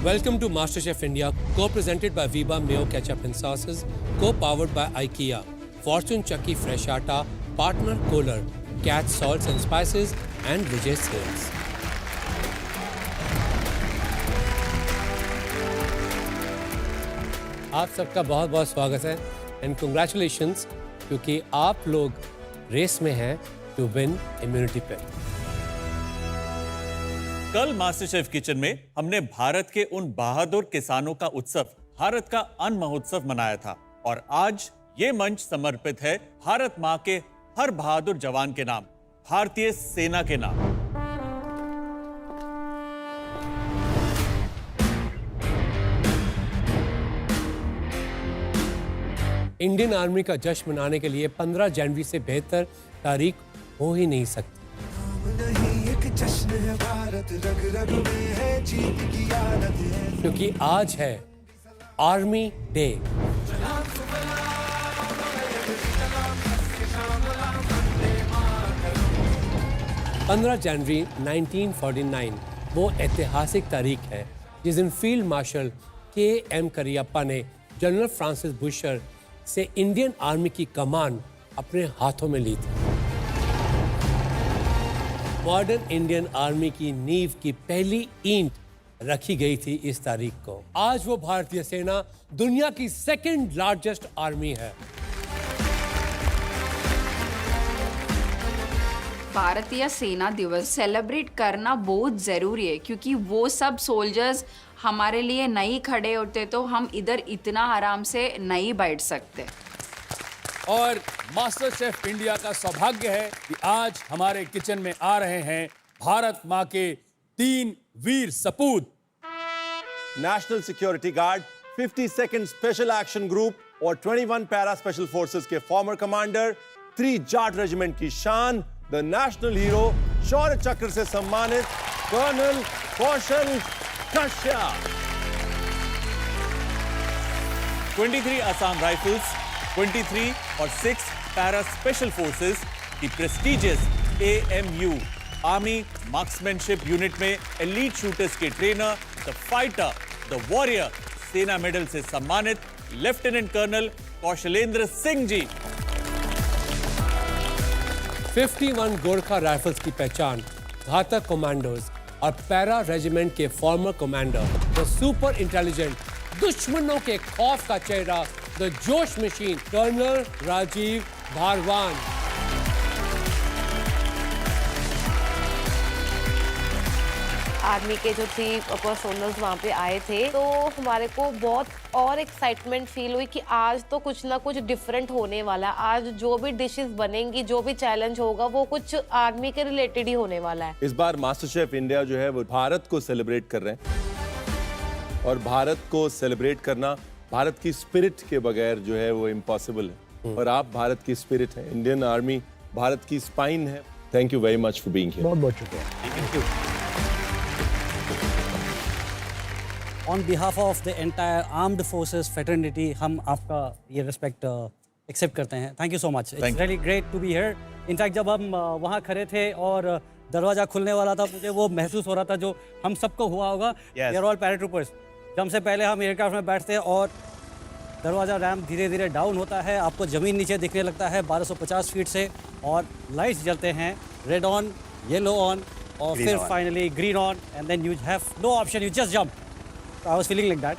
Welcome to MasterChef India, co-presented by Viva Mayo Ketchup and Sauces, co-powered by IKEA, Fortune Chucky Fresh Atta, partner Kohler, Cat Salts and Spices, and Vijay Sales. आप सबका बहुत बहुत स्वागत है and congratulations क्योंकि आप लोग race में हैं टू विन इम्यूनिटी पिल। कल मास्टर शेफ किचन में हमने भारत के उन बहादुर किसानों का उत्सव भारत का अन्न महोत्सव मनाया था और आज ये मंच समर्पित है भारत मां के हर बहादुर जवान के नाम, भारतीय सेना के नाम। इंडियन आर्मी का जश्न मनाने के लिए 15 जनवरी से बेहतर तारीख हो ही नहीं सकती। क्योंकि आज है आर्मी डे। पंद्रह जनवरी 1949 वो ऐतिहासिक तारीख है जिस दिन फील्ड मार्शल के.एम. करियप्पा ने जनरल फ्रांसिस बुशर से इंडियन आर्मी की कमान अपने हाथों में ली थी। मॉडर्न इंडियन आर्मी की नींव की पहली ईंट रखी गई थी इस तारीख को। आज वो भारतीय सेना दुनिया की सेकंड लार्जेस्ट आर्मी है। भारतीय सेना दिवस सेलिब्रेट करना बहुत ज़रूरी है क्योंकि वो सब सोल्जर्स हमारे लिए नहीं खड़े होते तो हम इधर इतना आराम से नहीं बैठ सकते। और मास्टर शेफ इंडिया का सौभाग्य है कि आज हमारे किचन में आ रहे हैं भारत मां के 3 वीर सपूत। National security guard, 52nd special action group और 21 पैरा स्पेशल फोर्सेस के फॉर्मर कमांडर, 3 जाट रेजिमेंट की शान, द नेशनल हीरो, शौर्य चक्र से सम्मानित कर्नल कौशल कश्यप। 23 असम राइफल्स, 23 और 6 पैरा स्पेशल फोर्सेस की prestigious AMU army marksmanship unit में एलीट शूटर्स के trainer, the fighter, the warrior सेना मेडल से सम्मानित lieutenant colonel Kaushalendra Singh ji. 51 Gorkha rifles की पहचान घातक कमांडोज और पैरा रेजिमेंट के farmer commander, the super intelligent, दुश्मनों के खौफ का चेहरा, द जोश मशीन, कर्नल राजीव भारवान। आर्मी के जो 3 पर्सनल्स वहाँ पे आए थे तो हमारे को बहुत और एक्साइटमेंट फील हुई कि आज तो कुछ ना कुछ डिफरेंट होने वाला है। आज जो भी डिशेस बनेंगी, जो भी चैलेंज होगा वो कुछ आर्मी के रिलेटेड ही होने वाला है। इस बार मास्टर शेफ इंडिया जो है वो भारत को सेलिब्रेट कर रहे हैं और भारत को सेलिब्रेट करना भारत की स्पिरिट के बगैर जो है वो इम्पॉसिबल है और आप भारत की स्पिरिट है। इंडियन आर्मी भारत की स्पाइन है। Thank you very much for being here. बहुत बहुत शुक्रिया। On behalf of the entire armed forces fraternity, हम आपका ये respect accept करते हैं। Thank you so much. It's really great to be here. In fact, जब हम वहाँ खड़े थे और दरवाजा खुलने वाला था, मुझे वो महसूस हो रहा था जो हम सबको हुआ होगा। We are all paratroopers. जब से पहले हम एयरक्राफ्ट में बैठते हैं और दरवाजा रैम्प धीरे धीरे डाउन होता है, आपको ज़मीन नीचे दिखने लगता है 1250 फीट से और लाइट्स जलते हैं, रेड ऑन, येलो ऑन और फिर finally green on and then you have no option, you just jump. I was feeling like that.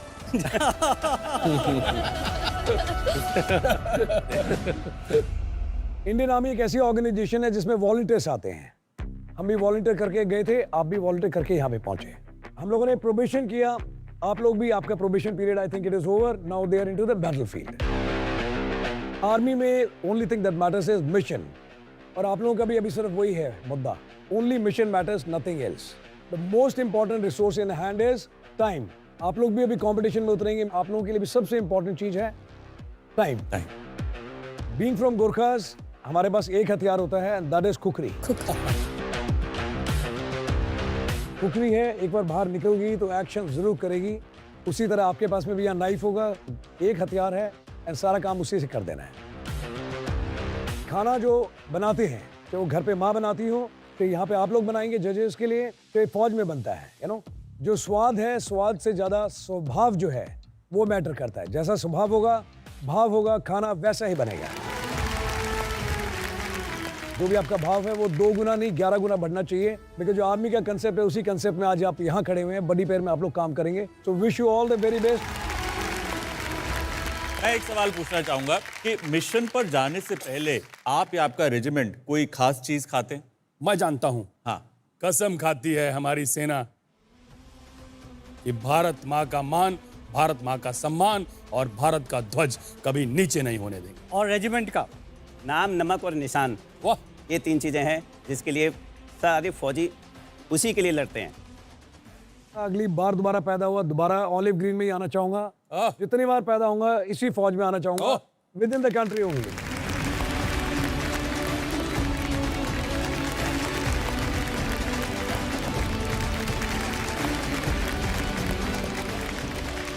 Indian army एक ऐसी ऑर्गेनाइजेशन है जिसमें वॉलंटियर्स आते हैं। हम भी वॉलंटियर करके गए थे, आप भी वॉलंटियर करके यहाँ पे पहुंचे। हम लोगों ने प्रोबेशन किया, आप लोग भी, आपका probation period I think it is over, now they are into the battlefield. Army में only thing that matters is mission और आप लोगों का भी अभी सिर्फ वही है मुद्दा। Only mission matters, nothing else. The most important resource in hand is time. आप लोग भी अभी कंपटीशन में उतरेंगे, आप लोगों के लिए भी सबसे इंपॉर्टेंट चीज है टाइम। बीइंग फ्रॉम गोरखास, हमारे पास एक हथियार होता है, दैट इज कुकरी। कुकरी है, एक बार बाहर निकल गई तो एक्शन जरूर करेगी। उसी तरह आपके पास में भी यहाँ नाइफ होगा, एक हथियार है एंड सारा काम उसी से कर देना है। खाना जो बनाते हैं, चाहे वो घर पे माँ बनाती हो, तो यहाँ पे आप लोग बनाएंगे जजेस के लिए, तो फौज में बनता है, यू नो। जो स्वाद है, स्वाद से ज़्यादा स्वभाव जो है वो मैटर करता है। जैसा स्वभाव होगा, भाव होगा, खाना वैसा ही बनेगा। जो भी आपका भाव है वो 2 गुना नहीं 11 गुना बढ़ना चाहिए, बिकॉज जो आर्मी का कंसेप्ट है उसी कंसेप्ट में आज आप यहाँ खड़े हुए हैं, बड़ी पैर में आप लोग काम करेंगे। So wish you all the very best. मैं एक सवाल पूछना चाहूंगा कि मिशन पर जाने से पहले आप या आपका रेजिमेंट कोई खास चीज खाते हैं? मैं जानता हूं, हाँ, कसम खाती है हमारी सेना कि भारत माँ का मान, भारत माँ का सम्मान और भारत का ध्वज कभी नीचे नहीं होने देंगे। और रेजिमेंट का नाम, नमक और निशान, वाह, ये 3 चीज़ें हैं जिसके लिए सारे फौजी उसी के लिए लड़ते हैं। अगली बार दोबारा पैदा हुआ, दोबारा ऑलिव ग्रीन में ही आना चाहूंगा। जितनी बार पैदा होऊंगा इसी फौज में आना चाहूंगा, with in the country only.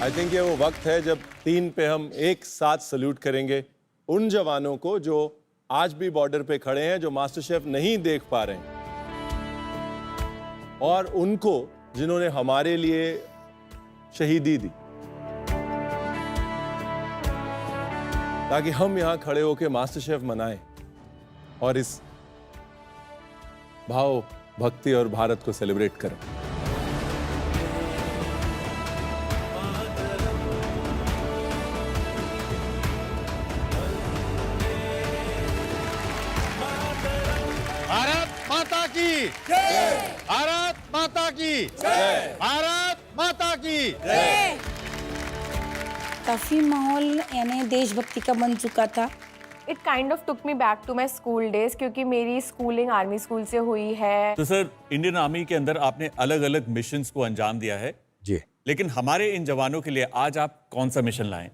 I think ये वो वक्त है जब 3 पे हम एक साथ सल्यूट करेंगे उन जवानों को जो आज भी बॉर्डर पे खड़े हैं, जो मास्टर शेफ नहीं देख पा रहे हैं, और उनको जिन्होंने हमारे लिए शहीदी दी ताकि हम यहां खड़े होकर मास्टर शेफ मनाएं और इस भाव, भक्ति और भारत को सेलिब्रेट करें। भारत माता की जय, भारत माता की जय, भारत माता की जय। काफ़ी माहौल यानी देशभक्ति का बन चुका था। It kind of took me back to my school days, क्योंकि मेरी स्कूलिंग आर्मी स्कूल से हुई है। तो सर, इंडियन आर्मी के अंदर आपने अलग अलग मिशंस को अंजाम दिया है जी, लेकिन हमारे इन जवानों के लिए आज आप कौन सा मिशन लाएं?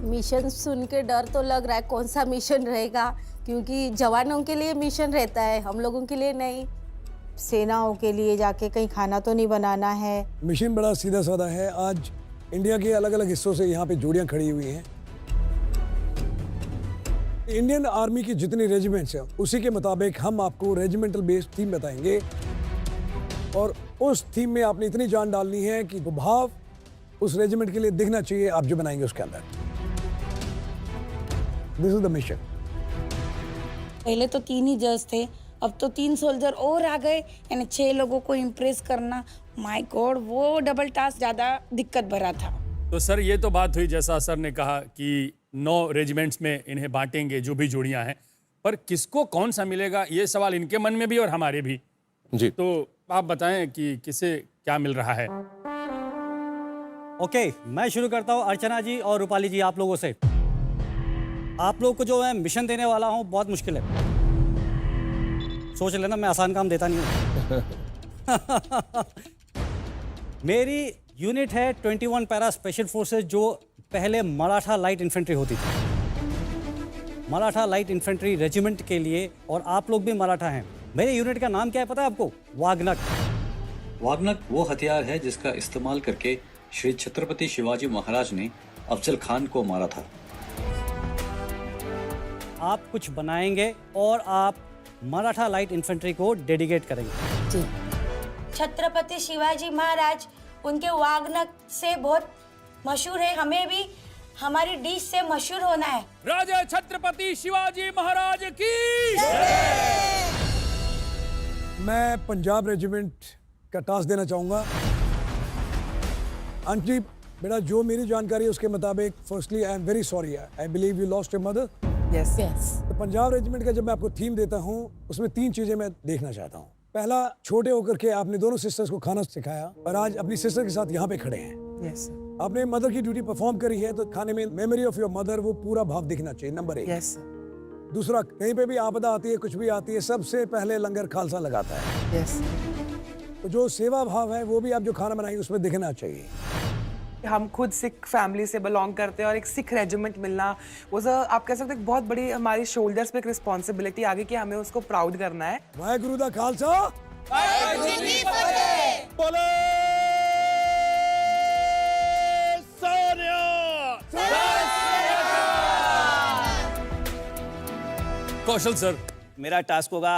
मिशन सुन के डर तो लग रहा है, कौन सा मिशन रहेगा, क्योंकि जवानों के लिए मिशन रहता है, हम लोगों के लिए नहीं। सेनाओं के लिए जाके कहीं खाना तो नहीं बनाना है। मिशन बड़ा सीधा साधा है। आज इंडिया के अलग अलग हिस्सों से यहाँ पे जोड़ियाँ खड़ी हुई हैं। इंडियन आर्मी की जितनी रेजिमेंट्स हैं उसी के मुताबिक हम आपको रेजिमेंटल बेस्ड थीम बताएंगे, और उस थीम में आपने इतनी जान डालनी है कि वो भाव उस रेजिमेंट के लिए दिखना चाहिए आप जो बनाएंगे उसके अंदर। This is the mission. पहले तो 3 ही जज थे, अब तो 3 सोल्जर और आ गए, यानी 6 लोगों को इम्प्रेस करना, माय गॉड, वो डबल टास्क ज़्यादा दिक्कत भरा था। तो सर ये तो बात हुई, जैसा सर ने कहा कि 9 रेजिमेंट्स में इन्हें बांटेंगे जो भी जोड़ियां हैं, पर किसको कौन सा मिलेगा ये सवाल इनके मन में भी और हमारे भी जी। तो आप बताएं कि किसे क्या मिल रहा है। ओके, मैं शुरू करता हूँ अर्चना जी और रूपाली जी, आप लोगों से। आप लोग को जो मैं मिशन देने वाला हूँ बहुत मुश्किल है। सोच लेना मैं आसान काम देता नहीं हूँ। मेरी यूनिट है 21 पैरा स्पेशल फोर्सेस, जो पहले मराठा लाइट इन्फेंट्री होती थी। मराठा लाइट इन्फेंट्री रेजिमेंट के लिए, और आप लोग भी मराठा हैं। मेरे यूनिट का नाम क्या है पता है आपको? वाग्नक। वाग्नक वो हथियार है जिसका इस्तेमाल करके श्री छत्रपति शिवाजी महाराज ने अफजल खान को मारा था। आप कुछ बनाएंगे और आप मराठा लाइट इन्फेंट्री को डेडिकेट करेंगे। जी। छत्रपति शिवाजी महाराज उनके वाग्नक से बहुत मशहूर है, हमें भी हमारी डिश से मशहूर होना है। राजा छत्रपति शिवाजी महाराज की मैं पंजाब रेजिमेंट का टास्क देना चाहूँगा। अंजलि बेटा, जो मेरी जानकारी है उसके मुताबिक, firstly I am very sorry, I believe you lost your mother. Yes yes. तो पंजाब रेजिमेंट का जब मैं आपको थीम देता हूँ उसमें 3 चीज़ें मैं देखना चाहता हूँ। पहला, छोटे होकर के आपने दोनों सिस्टर्स को खाना सिखाया और आज अपनी सिस्टर के साथ यहाँ पे खड़े हैं। यस। आपने मदर की ड्यूटी परफॉर्म करी है, तो खाने में मेमोरी ऑफ योर मदर, वो पूरा भाव दिखना चाहिए, नंबर 1। यस। दूसरा, कहीं पे भी आपदा आती है, कुछ भी आती है, सबसे पहले लंगर खालसा लगाता है। यस। तो जो सेवा भाव है वो भी आप जो खाना बनाएंगे उसमें दिखना चाहिए। हम खुद सिख फैमिली से बिलोंग करते हैं और एक सिख रेजिमेंट मिलना वो आप कह सकते हैं बहुत बड़ी हमारी शोल्डर्स पे एक रिस्पॉन्सिबिलिटी आ गई कि हमें उसको प्राउड करना है। वाहेगुरु दा खालसा, वाहेगुरु जी की फतेह। बोले सोनिया। कौशल सर। मेरा टास्क होगा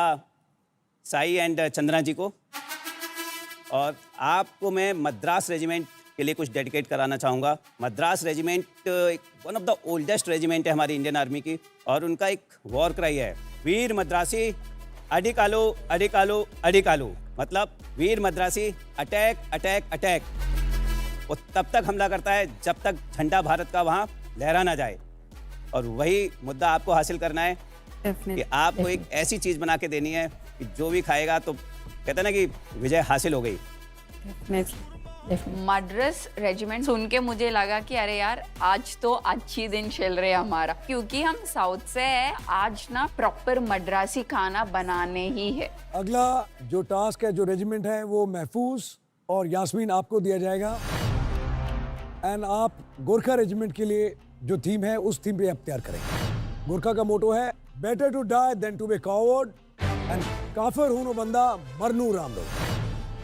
साई एंड चंद्रा जी को और आपको मैं मद्रास रेजिमेंट के लिए कुछ डेडिकेट कराना चाहूँगा। Madras regiment one of the oldest regiment है हमारी इंडियन आर्मी की, और उनका एक वॉर क्राई है, वीर मद्रासी अडिकालो अडिकालो अडिकालो, मतलब वीर मद्रासी अटैक अटैक अटैक। वो तब तक हमला करता है जब तक झंडा भारत का वहाँ लहरा ना जाए। और वही मुद्दा आपको हासिल करना है कि आपको एक ऐसी चीज़ बना के देनी है कि जो भी खाएगा तो कहते हैं ना कि विजय हासिल हो गई। मद्रास रेजिमेंट सुन के मुझे लगा कि अरे यार आज तो अच्छी दिन चल रहे हमारा, क्योंकि हम साउथ से है। आज ना प्रॉपर मद्रासी खाना बनाने ही है। अगला जो टास्क है, जो रेजिमेंट है, वो महफूज और यास्मीन आपको दिया जाएगा। एंड आप गोरखा रेजिमेंट के लिए जो थीम है उस थीम पे आप तैयार करेंगे। गोरखा का मोटो है better to die than to be coward and काफिर हूं बंदा मरनू राम लो।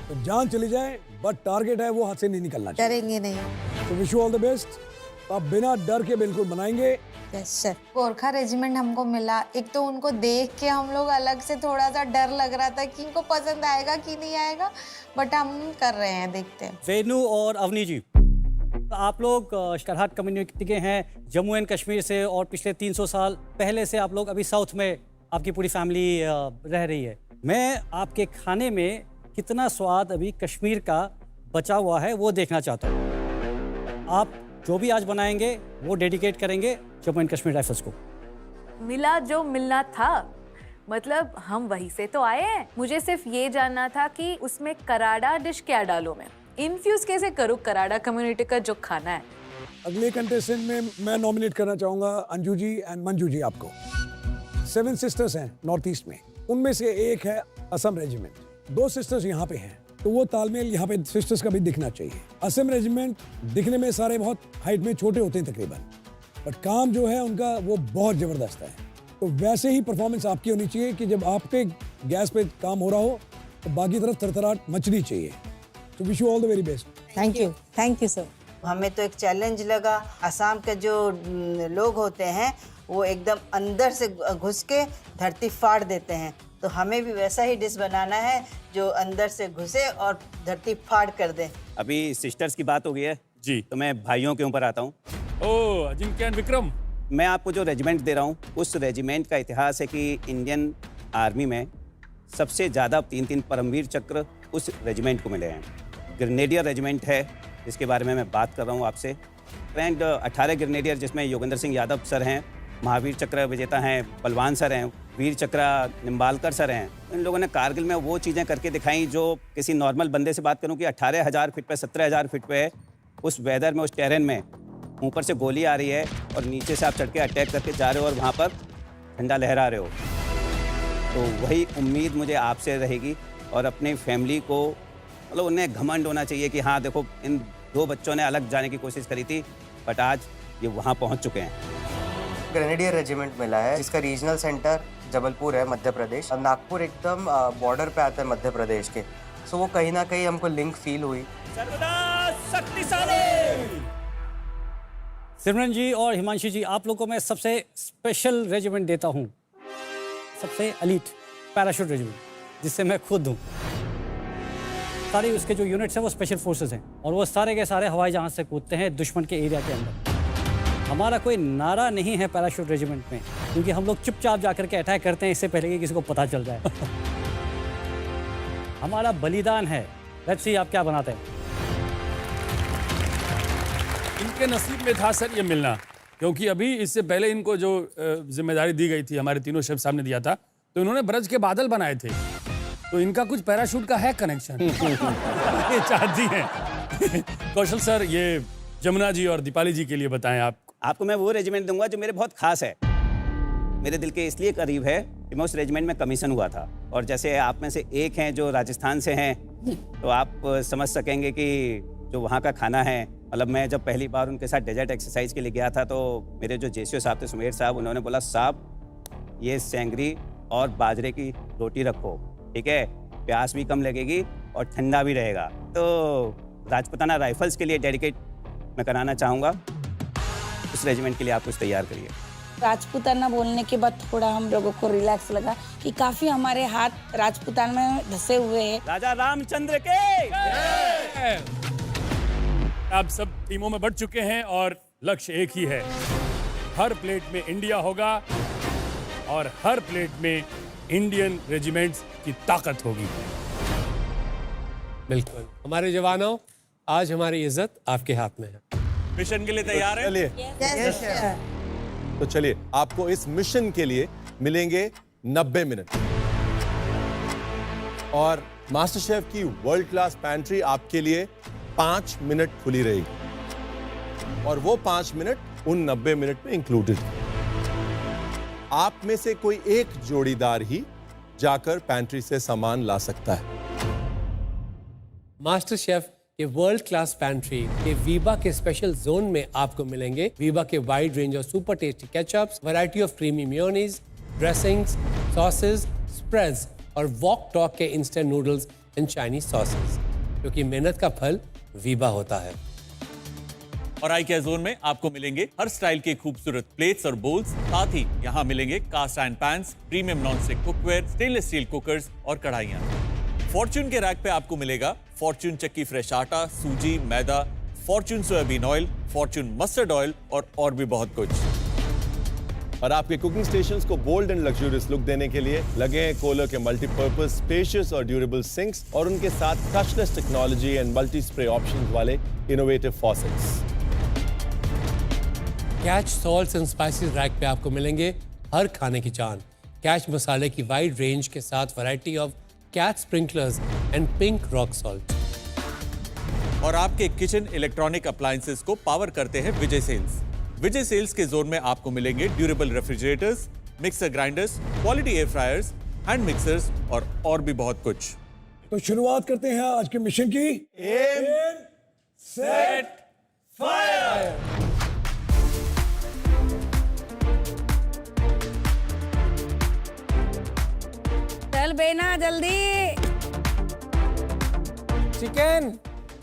तो जान चली जाए बट टारगेट है वो हाथ से नहीं निकलना चाहिए। डरेंगे नहीं। तो wish you all the best. आप बिना डर के बिल्कुल बनाएंगे। Yes sir. गोरखा रेजिमेंट हमको मिला, एक तो उनको देख के हम लोग अलग से थोड़ा सा डर लग रहा था कि इनको पसंद आएगा कि नहीं आएगा, बट हम कर रहे हैं, देखते हैं। वेनू और अवनी जी, आप लोग करहाट कम्युनिटी के हैं, जम्मू एंड कश्मीर से, और पिछले 300 साल पहले से आप लोग अभी साउथ में आपकी पूरी फैमिली रह रही है। मैं आपके खाने में कितना स्वाद अभी कश्मीर का बचा हुआ है वो देखना चाहता हूँ। आप जो भी आज बनाएंगे वो डेडिकेट करेंगे जम्मू एंड कश्मीर राइफल्स को। मिला जो मिलना था, मतलब हम वहीं से तो आए हैं। मुझे सिर्फ ये जानना था कि उसमें कराड़ा डिश क्या डालूं, मैं इन्फ्यूज कैसे करूँ कराड़ा कम्युनिटी का जो खाना है। अगले कंटेस्टेंट में मैं नॉमिनेट करना चाहूंगा अंजू जी एंड मंजू जी आपको। 7 सिस्टर्स हैं नॉर्थ ईस्ट में, उनमें से एक है असम रेजिमेंट। 2 सिस्टर्स यहाँ पे हैं, तो वो तालमेल यहाँ पे सिस्टर्स का भी दिखना चाहिए। असम रेजिमेंट दिखने में सारे बहुत हाइट में छोटे होते हैं तकरीबन, बट काम जो है उनका वो बहुत ज़बरदस्त है। तो वैसे ही परफॉर्मेंस आपकी होनी चाहिए कि जब आपके गैस पे काम हो रहा हो तो बाकी तरफ थरथराहट मचनी चाहिए। तो wish you all the very best. Thank you sir. हमें तो एक चैलेंज लगा। असम के जो लोग होते हैं वो एकदम अंदर से घुस के धरती फाड़ देते हैं, तो हमें भी वैसा ही डिश बनाना है जो अंदर से घुसे और धरती फाड़ कर दे। अभी सिस्टर्स की बात हो गई है जी, तो मैं भाइयों के ऊपर आता हूँ। ओ अजिंक्य एंड विक्रम, मैं आपको जो रेजिमेंट दे रहा हूँ उस रेजिमेंट का इतिहास है कि इंडियन आर्मी में सबसे ज़्यादा 3 परमवीर चक्र उस रेजिमेंट को मिले हैं। ग्रेनेडियर रेजिमेंट है जिसके बारे में मैं बात कर रहा हूँ आपसे। एंड 18 ग्रेनेडियर जिसमें योगेंद्र सिंह यादव सर हैं, महावीर चक्र विजेता हैं बलवान सर हैं, वीर चक्र निम्बालकर सर हैं। इन लोगों ने कारगिल में वो चीज़ें करके दिखाई जो किसी नॉर्मल बंदे से बात करूं कि 18,000 फीट पे 17,000 फीट पे उस वेदर में, उस टेरेन में ऊपर से गोली आ रही है और नीचे से आप चढ़ के अटैक करके जा रहे हो और वहाँ पर झंडा लहरा रहे हो। तो वही उम्मीद मुझे आपसे रहेगी और अपनी फैमिली को, मतलब उन्हें घमंड होना चाहिए कि हाँ देखो इन 2 बच्चों ने अलग जाने की कोशिश करी थी बट आज ये वहाँ पहुँच चुके हैं। ग्रेनेडियर रेजिमेंट मिला है जिसका रीजनल सेंटर जबलपुर है मध्य प्रदेश, और नागपुर एकदम बॉर्डर पे आता है मध्य प्रदेश के। सो वो कहीं ना कहीं हमको लिंक फील हुई। सिमरन जी और हिमांशी जी, आप लोगों को मैं सबसे स्पेशल रेजिमेंट देता हूँ, सबसे एलीट पैराशूट रेजिमेंट, जिससे मैं खुद हूँ। सारे उसके जो यूनिट्स हैं वो स्पेशल फोर्सेस हैं और वो सारे के सारे हवाई जहाज से कूदते हैं दुश्मन के एरिया के अंदर। हमारा कोई नारा नहीं है पैराशूट रेजिमेंट में, क्योंकि हम लोग चुपचाप जाकर के अटैक करते हैं इससे पहले कि किसी को पता चल जाए। हमारा बलिदान है। लेट्स सी आप क्या बनाते हैं। इनके नसीब में था सर ये मिलना, क्योंकि अभी इससे पहले इनको जो जिम्मेदारी दी गई थी, हमारे तीनों शेफ साहब ने दिया था, तो इन्होंने ब्रज के बादल बनाए थे, तो इनका कुछ पैराशूट का है कनेक्शन। ये चाहती हैं। कौशल सर, ये जमुना जी और दीपाली जी के लिए बताएं आप। आपको मैं वो रेजिमेंट दूंगा जो मेरे बहुत खास है, मेरे दिल के इसलिए करीब है कि मैं उस रेजिमेंट में कमीशन हुआ था। और जैसे आप में से एक हैं जो राजस्थान से हैं, तो आप समझ सकेंगे कि जो वहाँ का खाना है, मतलब मैं जब पहली बार उनके साथ डेजर्ट एक्सरसाइज के लिए गया था तो मेरे जो जेसीओ साहब थे सुमेर साहब, उन्होंने बोला साहब ये सेंगरी और बाजरे की रोटी रखो, ठीक है, प्यास भी कम लगेगी और ठंडा भी रहेगा। तो राजपुताना राइफल्स के लिए डेडिकेट मैं कराना चाहूँगा, उस रेजिमेंट के लिए आप कुछ तैयार करिए। राजपूताना बोलने के बाद थोड़ा हम लोगों को रिलैक्स लगा कि काफी हमारे हाथ राजपूताना में धसे हुए हैं। राजा रामचंद्र के आप सब टीमों में बढ़ चुके हैं और लक्ष्य एक ही है, हर प्लेट में इंडिया होगा और हर प्लेट में इंडियन रेजिमेंट्स की ताकत होगी। बिल्कुल हमारे जवानों, आज हमारी इज्जत आपके हाथ में है। मिशन के लिए तैयार है? चलिए तो चलिए, आपको इस मिशन के लिए मिलेंगे 90 मिनट और मास्टर शेफ की वर्ल्ड क्लास पैंट्री आपके लिए 5 मिनट खुली रहेगी और वो 5 मिनट उन 90 मिनट में इंक्लूडेड। आप में से कोई एक जोड़ीदार ही जाकर पैंट्री से सामान ला सकता है। मास्टर शेफ के वर्ल्ड क्लास पैंट्री के वीबा के स्पेशल जोन में आपको मिलेंगे वीबा के wide range of super tasty ketchups, variety of creamy mayonnaise, dressings, sauces, spreads और वॉक टॉक के instant noodles and Chinese sauces, क्योंकि मेहनत का फल वीबा होता है। और आई केयर जोन में आपको मिलेंगे हर स्टाइल के खूबसूरत प्लेट्स और बोल्स, साथ ही यहाँ मिलेंगे cast iron pans, premium non stick cookware, stainless steel cookers और कढ़ाइयाँ। फॉर्च्यून के रैक पे आपको मिलेगा फॉर्च्यून चक्की fresh atta, sooji, maida, Fortune soyabean oil, Fortune mustard oil और भी बहुत कुछ। और आपके कुकिंग स्टेशंस को बोल्ड एंड लग्जूरियस लुक देने के लिए लगे हैं कोलर के मल्टीपर्पज स्पेशियस और ड्यूरेबल सिंक्स और उनके साथ touchless technology and multi spray options वाले innovative faucets. Catch salts and spices rack पे आपको मिलेंगे हर खाने की जान, कैच मसाले की वाइड रेंज के साथ variety of catch sprinklers and pink rock salt. और आपके किचन इलेक्ट्रॉनिक अप्लायंसेस को पावर करते हैं विजय सेल्स। विजय सेल्स के जोन में आपको मिलेंगे durable refrigerators, mixer grinders, quality air fryers, hand mixers और भी बहुत कुछ। तो शुरुआत करते हैं आज के मिशन की। Aim set fire. चल बेना जल्दी। चिकन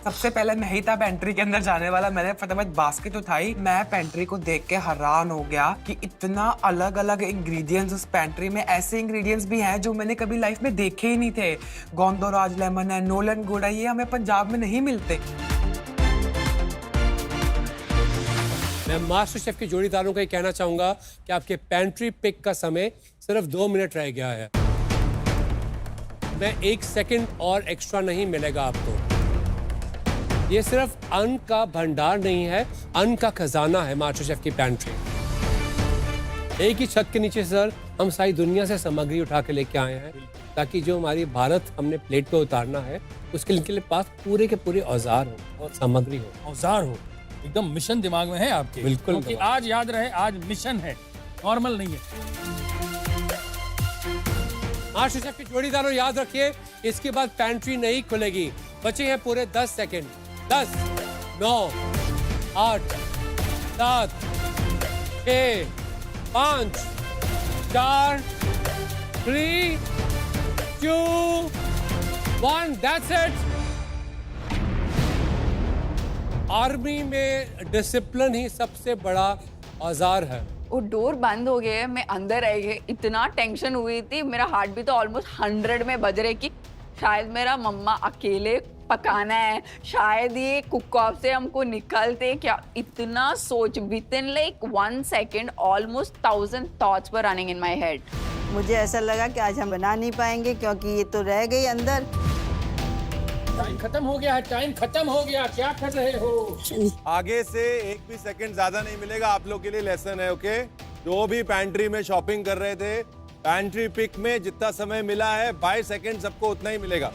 सबसे पहले मैं ही था पेंट्री के अंदर जाने वाला। मैंने फटाफट बास्केट उठाई। मैं पेंट्री को देख के हैरान हो गया कि इतना अलग अलग इंग्रेडिएंट्स उस पेंट्री में। ऐसे इंग्रेडिएंट्स भी हैं जो मैंने कभी लाइफ में देखे ही नहीं थे। गोंदोराज लेमन है, नोलन गुड़ है, ये हमें पंजाब में नहीं मिलते। मैं मास्टर शेफ के जोड़ीदारों को ये कहना चाहूंगा कि आपके पेंट्री पिक का समय सिर्फ 2 मिनट रह गया है। मैं 1 सेकंड और एक्स्ट्रा नहीं मिलेगा आपको। ये सिर्फ अन्न का भंडार नहीं है, अन्न का खजाना है मास्टर शेफ की पेंट्री। एक ही छत के नीचे सर हम सारी दुनिया से सामग्री उठा के लेके आए हैं, ताकि जो हमारी भारत हमने प्लेट पे उतारना है उसके लिए पास पूरे के पूरे औजार हो और सामग्री हो। औजार हो, एकदम मिशन दिमाग में है आपके। बिल्कुल, क्योंकि आज याद रहे, आज मिशन है, नॉर्मल नहीं है। मास्टर शेफ के जोड़ीदारों याद रखिए, इसके बाद पेंट्री नहीं खुलेगी। बचे हैं पूरे 10 सेकंड। 10, 9, 8, 7, 6, 5, 4, 3, 2, 1। That's it। आर्मी में डिसिप्लिन ही सबसे बड़ा औजार है। वो डोर बंद हो गया, मैं अंदर आई गई, इतना टेंशन हुई थी, मेरा हार्ट भी तो ऑलमोस्ट 100 में बज रहे कि शायद मेरा मम्मा अकेले पकाना है, शायद ये कुक ऑफ से हमको निकलते क्या। इतना सोच, with in like 1 second almost 1000 thoughts were running in my head. मुझे ऐसा लगा कि आज हम बना नहीं पाएंगे क्योंकि ये तो रह गई अंदर। टाइम खत्म हो गया है, टाइम खत्म हो गया, क्या कर रहे हो? आगे से 1 भी सेकंड ज्यादा नहीं मिलेगा। आप लोग के लिए लेसन है, ओके? जो भी पैंट्री में शॉपिंग कर रहे थे, पैंट्री पिक में जितना समय मिला है 22 सेकंड सबको उतना ही मिलेगा।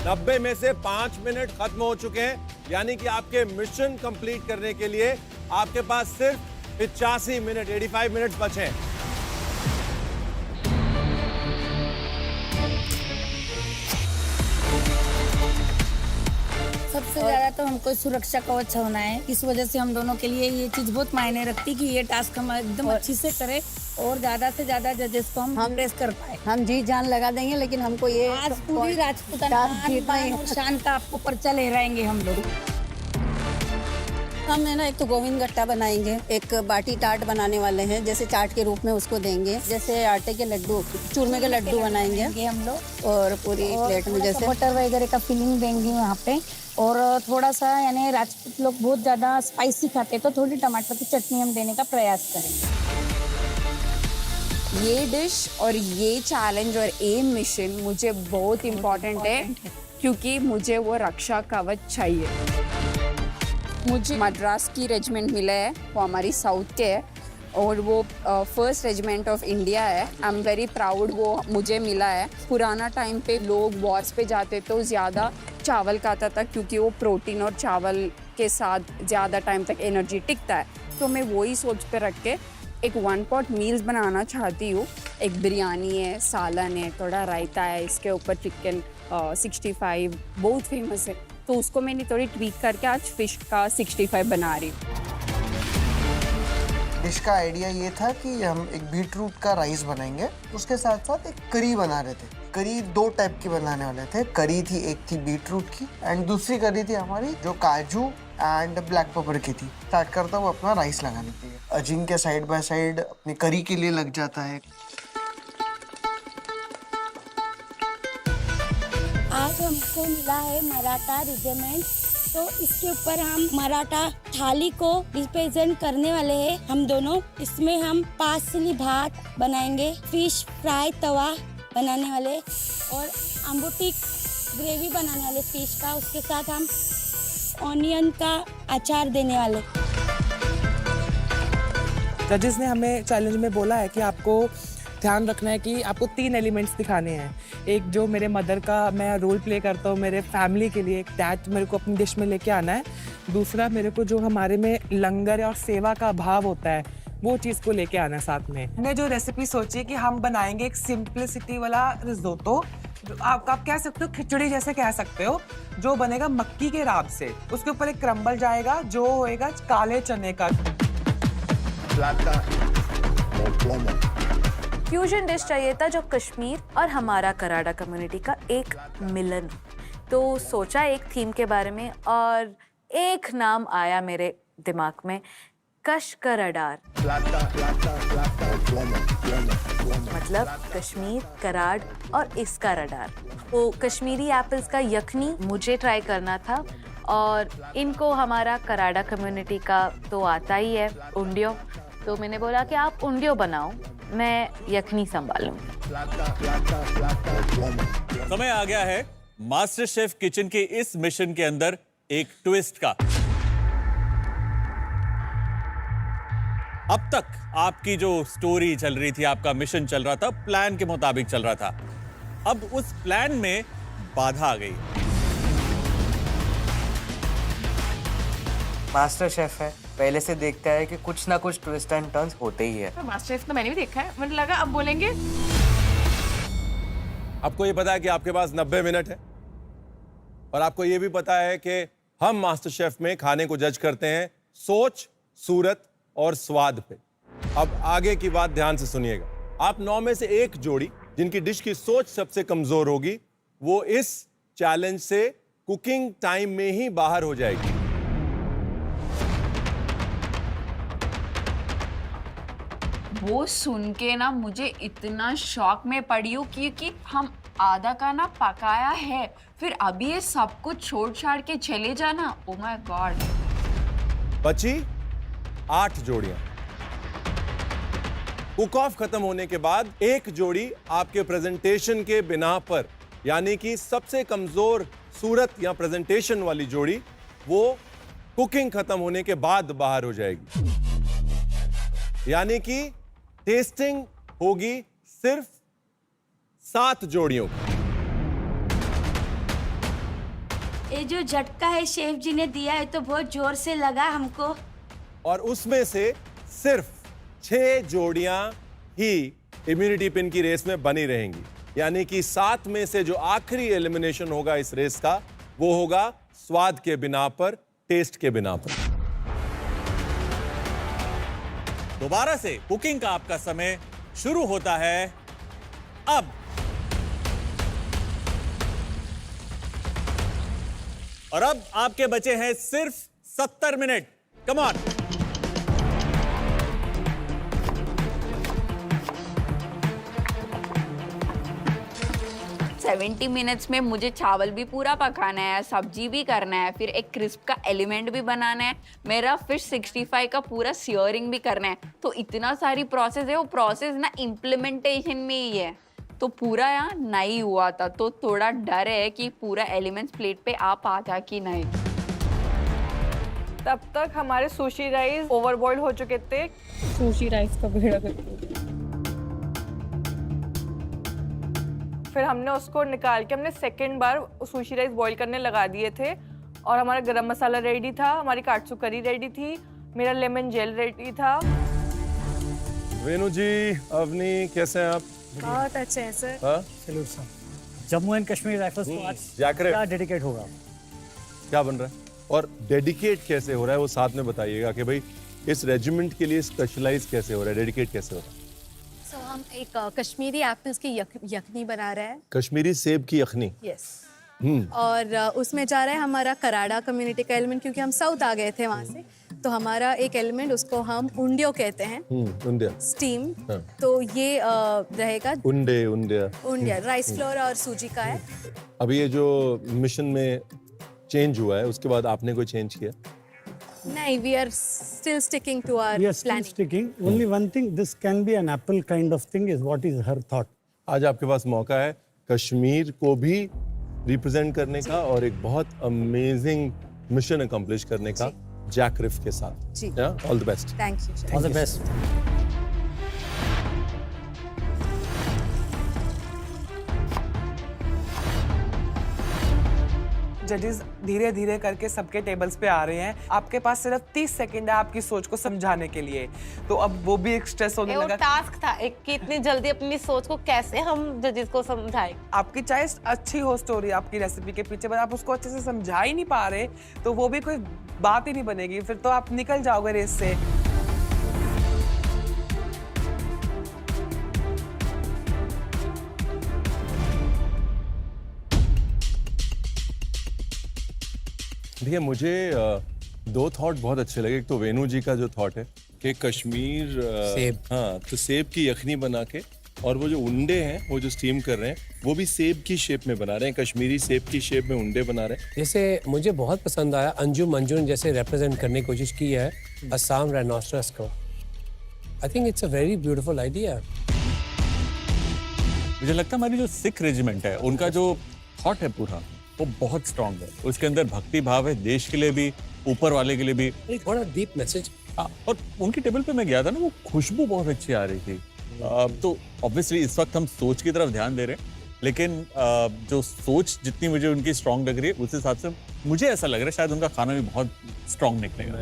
90 में से 5 मिनट खत्म हो चुके हैं, यानी कि आपके मिशन कंप्लीट करने के लिए आपके पास सिर्फ 85 मिनट 85 मिनट्स बचे हैं। सबसे ज्यादा तो हमको सुरक्षा कवच होना है। इस वजह से हम दोनों के लिए ये चीज बहुत मायने रखती कि ये टास्क हम एकदम अच्छी से करें और ज्यादा से ज्यादा जजेस को हम इम्प्रेस कर पाए। हम जी जान लगा देंगे, लेकिन हमको ये आज पूरी राजपूताना शान का आपको पर्चा लहराएंगे हम लोग। हम है ना एक तो गोविंद गट्टा बनाएंगे, एक बाटी टाट बनाने वाले हैं, जैसे चाट के रूप में उसको देंगे, जैसे आटे के लड्डू, चूरमे के लड्डू बनाएंगे हम लोग, और पूरी प्लेट में जैसे बटर वगैरह का फिलिंग देंगे वहाँ पे। और थोड़ा सा यानी राजपूत लोग बहुत ज़्यादा स्पाइसी खाते हैं, तो थोड़ी टमाटर की चटनी हम देने का प्रयास करेंगे। ये डिश और ये चैलेंज और ये मिशन मुझे बहुत इम्पोर्टेंट है, क्योंकि मुझे वो रक्षा कवच चाहिए। मुझे मद्रास की रेजिमेंट मिला है, वो हमारी साउथ के है, और वो फर्स्ट रेजिमेंट ऑफ इंडिया है। आई एम वेरी प्राउड वो मुझे मिला है। पुराना टाइम पे लोग वॉर्स पे जाते तो ज़्यादा चावल खाता था, क्योंकि वो प्रोटीन और चावल के साथ ज़्यादा टाइम तक एनर्जी टिकता है। तो मैं वही सोच पे रख के एक 1 पॉट मील्स बनाना चाहती हूँ। एक बिरयानी है, सालन है, थोड़ा रायता है, इसके ऊपर चिकन 65 बहुत फेमस है, तो उसको मैंने थोड़ी ट्वीक करके आज फिश का 65 बना रही हूँ। डिश का आइडिया ये था कि हम एक बीटरूट का राइस बनाएंगे, उसके साथ साथ एक करी बना रहे थे। करी 2 टाइप की बनाने वाले थे। करी थी, एक थी बीटरूट की एंड दूसरी करी थी हमारी जो काजू एंड ब्लैक पेपर की थी। स्टार्ट करता हूँ अपना राइस लगाने के लिए। अजिंक्य साइड बाय साइड अपनी करी के लिए लग जाता है। आज हमको मिला है मराठा रेजिमेंट, तो इसके ऊपर हम मराठा थाली को रिप्रेजेंट करने वाले हैं हम दोनों। इसमें हम पासली भात बनाएंगे, फिश फ्राई तवा बनाने वाले, और अम्बुटी ग्रेवी बनाने वाले फिश का। उसके साथ हम ऑनियन का अचार देने वाले। जजेस ने हमें चैलेंज में बोला है कि आपको ध्यान रखना है कि आपको 3 एलिमेंट्स दिखाने हैं। एक जो मेरे मदर का मैं रोल प्ले करता हूँ मेरे फैमिली के लिए, एक दैट मेरे को अपनी डिश में लेके आना है। दूसरा मेरे को जो हमारे में लंगर और सेवा का भाव होता है, वो चीज़ को लेके आना है साथ में। हमने जो रेसिपी सोची है कि हम बनाएंगे एक सिंपलिसिटी वाला रिजोटो, आप कह सकते हो खिचड़ी जैसे कह सकते हो, जो बनेगा मक्की के राब से। उसके ऊपर एक क्रम्बल जाएगा जो होएगा काले चने का। फ्यूजन डिश चाहिए था जो कश्मीर और हमारा कराड़ा कम्युनिटी का एक मिलन। तो सोचा एक थीम के बारे में, और एक नाम आया मेरे दिमाग में, कशकराडार। मतलब कश्मीर, कराड़ और इसका रडार। वो कश्मीरी एप्पल्स का यखनी मुझे ट्राई करना था, और इनको हमारा कराड़ा कम्युनिटी का तो आता ही है उंडियो। तो मैंने बोला कि आप उंडियो बनाओ, मैं यखनी संभालूं। समय आ गया है मास्टर शेफ किचन के इस मिशन के अंदर एक ट्विस्ट का। अब तक आपकी जो स्टोरी चल रही थी, आपका मिशन चल रहा था, प्लान के मुताबिक चल रहा था। अब उस प्लान में बाधा आ गई। मास्टर शेफ है, पहले से देखता है कि कुछ ना कुछ ट्विस्ट एंड टर्न्स होते ही है। मास्टर शेफ तो मैंने भी देखा है, मुझे लगा अब बोलेंगे। आपको ये पता है कि आपके पास 90 मिनट है, और आपको ये भी पता है कि हम मास्टर शेफ में खाने को जज करते हैं सोच, सूरत और स्वाद पे। अब आगे की बात ध्यान से सुनिएगा। आप 9 में से एक जोड़ी जिनकी डिश की सोच सबसे कमजोर होगी, वो इस चैलेंज से कुकिंग टाइम में ही बाहर हो जाएगी। वो सुन के ना मुझे इतना शॉक में पड़ी हूँ, क्योंकि हम आधा खाना पकाया है, फिर अभी ये सब कुछ छोड़ छाड़ के चले जाना। Oh my God. बची 8 जोड़ियां। कुक ऑफ खत्म होने के बाद एक जोड़ी आपके प्रेजेंटेशन के बिना पर, यानी कि सबसे कमजोर सूरत या प्रेजेंटेशन वाली जोड़ी, वो कुकिंग खत्म होने के बाद बाहर हो जाएगी। यानी कि टेस्टिंग होगी सिर्फ 7 जोड़ियों की। ये जो झटका है शेफ जी ने दिया है तो बहुत जोर से लगा हमको। और उसमें से सिर्फ 6 जोड़ियां ही इम्यूनिटी पिन की रेस में बनी रहेंगी। यानी कि 7 में से जो आखिरी एलिमिनेशन होगा इस रेस का, वो होगा स्वाद के बिना पर, टेस्ट के बिना पर। दोबारा से कुकिंग का आपका समय शुरू होता है अब। और अब आपके बचे हैं सिर्फ 70 minute. Come on. Seventy minutes में मुझे चावल भी पूरा पकाना है, सब्जी भी करना है, फिर एक क्रिस्प का एलिमेंट भी बनाना है, मेरा फिश 65 का पूरा सियरिंग भी करना है। तो इतना सारी प्रोसेस है, वो प्रोसेस ना इम्प्लीमेंटेशन में ही है, तो पूरा यहाँ नहीं हुआ था। तो थोड़ा डर है कि पूरा एलिमेंट्स प्लेट पे आ पाता कि नहीं। तब तक हमारे सुशी राइस ओवरबॉइल्ड हो चुके थे। सुशी राइस का बेड़ा करके फिर हमने उसको निकाल के हमने सेकंड बार सुशी राइस बॉईल करने लगा दिए थे। और हमारा गरम मसाला रेडी था, हमारी काटसू करी रेडी थी, मेरा लेमन जेल रेडी था। वेणु जी, अवनी, कैसे हैं आप? बहुत अच्छे हैं sir. Salute sir. Jammu and Kashmir rifles को आज जैकरेफ क्या डेडिकेट होगा? क्या बन रहा है और डेडिकेट कैसे हो रहा है, वो साथ में बताइएगा कि भाई इस रेजिमेंट के लिए स्पेशलाइज कैसे हो रहा है, डेडिकेट कैसे हो रहा है? सो हम एक कश्मीरी एप्पल्स की यखनी बना रहे हैं। कश्मीरी सेब की यखनी। यस। और उसमें जा रहा है हमारा कराड़ा कम्युनिटी का एलिमेंट, क्योंकि हम साउथ आ गए थे वहाँ से, तो हमारा एक एलिमेंट उसको हम उंडियो कहते हैं। उंडिया स्टीम। तो ये रहेगा उंडिया राइस फ्लोर और सूजी का है। अभी ये जो मिशन में चेंज हुआ है उसके बाद आपने कोई चेंज किया? नहीं, we are still sticking to our We are still planning. sticking. Only one thing, this can be an apple kind of thing is what is her thought. आज आपके पास मौका है कश्मीर को भी रिप्रेजेंट करने का और एक बहुत अमेजिंग मिशन अकम्प्लिश करने का जैकरेफ के साथ। जी। All the best. Thank you. All the best. जजेस धीरे धीरे करके सबके टेबल्स पे आ रहे हैं। आपके पास सिर्फ 30 सेकंड है आपकी सोच को समझाने के लिए, तो अब वो भी एक स्ट्रेस होने वो लगा। टास्क था एक कि इतनी जल्दी अपनी सोच को कैसे हम जजेस को समझाएं। आपकी चाहे अच्छी हो स्टोरी आपकी रेसिपी के पीछे, पर आप उसको अच्छे से समझा ही नहीं पा रहे, तो वो भी कोई बात ही नहीं बनेगी, फिर तो आप निकल जाओगे रेस से। देखिए, मुझे दो थॉट बहुत अच्छे लगे। एक तो वेणु जी का जो थॉट है कि कश्मीर सेब। हाँ, तो सेब की यखनी बना के, और वो जो उंडे हैं वो जो स्टीम कर रहे हैं वो भी सेब की शेप में बना रहे हैं, कश्मीरी सेब की शेप में उंडे बना रहे हैं। जैसे मुझे बहुत पसंद आया, अंजुम मंजून जैसे रिप्रेजेंट करने की कोशिश की है असम राइनोसरस को। I think it's a very beautiful idea. मुझे लगता है हमारी जो सिख रेजिमेंट है उनका जो थॉट है पूरा वो बहुत स्ट्रांग है। उसके अंदर भक्ति भाव है, देश के लिए भी, ऊपर वाले के लिए भी। एक बड़ा डीप मैसेज। और उनकी टेबल पे मैं गया था ना, वो खुशबू बहुत अच्छी आ रही थी। तो ऑब्वियसली इस वक्त हम सोच की तरफ ध्यान दे रहे हैं, लेकिन जो सोच जितनी मुझे उनकी स्ट्रांग लग रही है उस हिसाब से मुझे ऐसा लग रहा है शायद उनका खाना भी बहुत स्ट्रांग निकलेगा।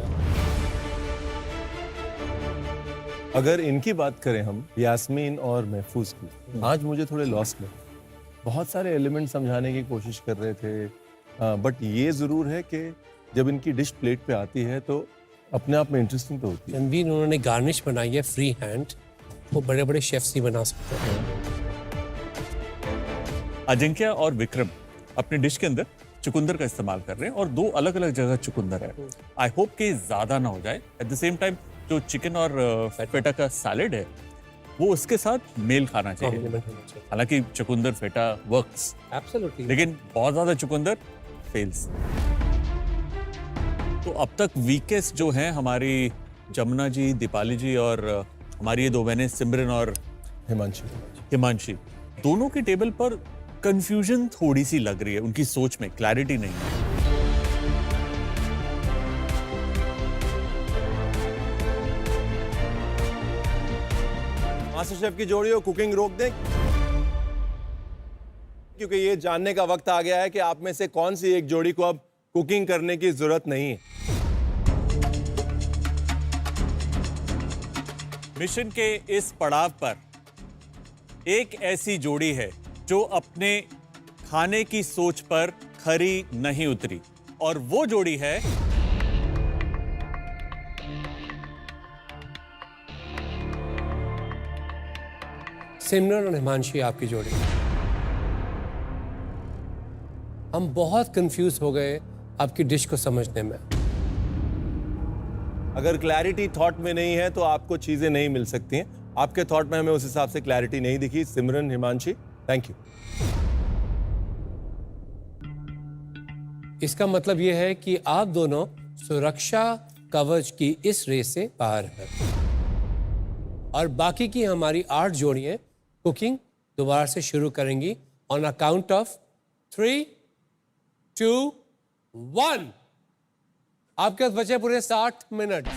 अगर इनकी बात करें हम, यास्मीन और महफूज की, आज मुझे थोड़े लॉस्ट लगे। बहुत सारे एलिमेंट समझाने की कोशिश कर रहे थे, बट ये जरूर है कि जब इनकी डिश प्लेट पे आती है तो अपने आप में इंटरेस्टिंग तो होती है। रणबीर, उन्होंने गार्निश बनाई है फ्री हैंड, वो बड़े बड़े शेफ्स ही बना सकते हैं। अजिंक्य और विक्रम अपने डिश के अंदर चुकंदर का इस्तेमाल कर रहे हैं और दो अलग अलग जगह चुकंदर है। आई होप कि ज्यादा ना हो जाए। एट द सेम टाइम जो चिकन और फेटा का सैलेड है वो उसके साथ मेल खाना चाहिए। हालांकि चुकंदर फेटा वर्क्स एब्सोल्युटली, लेकिन बहुत ज्यादा चुकंदर फेल्स। तो अब तक वीकेस्ट जो हैं हमारी जमुना जी, दीपाली जी और हमारी ये दो बहनें सिमरन और हिमांशी, दोनों की टेबल पर कंफ्यूजन थोड़ी सी लग रही है, उनकी सोच में क्लैरिटी नहीं है। मास्टर शेफ की जोड़ी हो, कुकिंग रोक दें, क्योंकि ये जानने का वक्त आ गया है कि आप में से कौन सी एक जोड़ी को अब कुकिंग करने की जरूरत नहीं है। मिशन के इस पड़ाव पर एक ऐसी जोड़ी है जो अपने खाने की सोच पर खरी नहीं उतरी, और वो जोड़ी है सिमरन और हिमांशी, आपकी जोड़ी। हम बहुत कंफ्यूज हो गए आपकी डिश को समझने में। अगर क्लैरिटी थॉट में नहीं है तो आपको चीजें नहीं मिल सकती हैं। आपके थॉट में हमें उस हिसाब से क्लैरिटी नहीं दिखी। सिमरन, हिमांशी, थैंक यू। इसका मतलब यह है कि आप दोनों सुरक्षा कवच की इस रेस से बाहर हैं और बाकी की हमारी 8 जोड़ियां कुकिंग दोबारा से शुरू करेंगी ऑन अ काउंट ऑफ 3, 2, 1। आपके पास बचे पूरे 60 मिनट।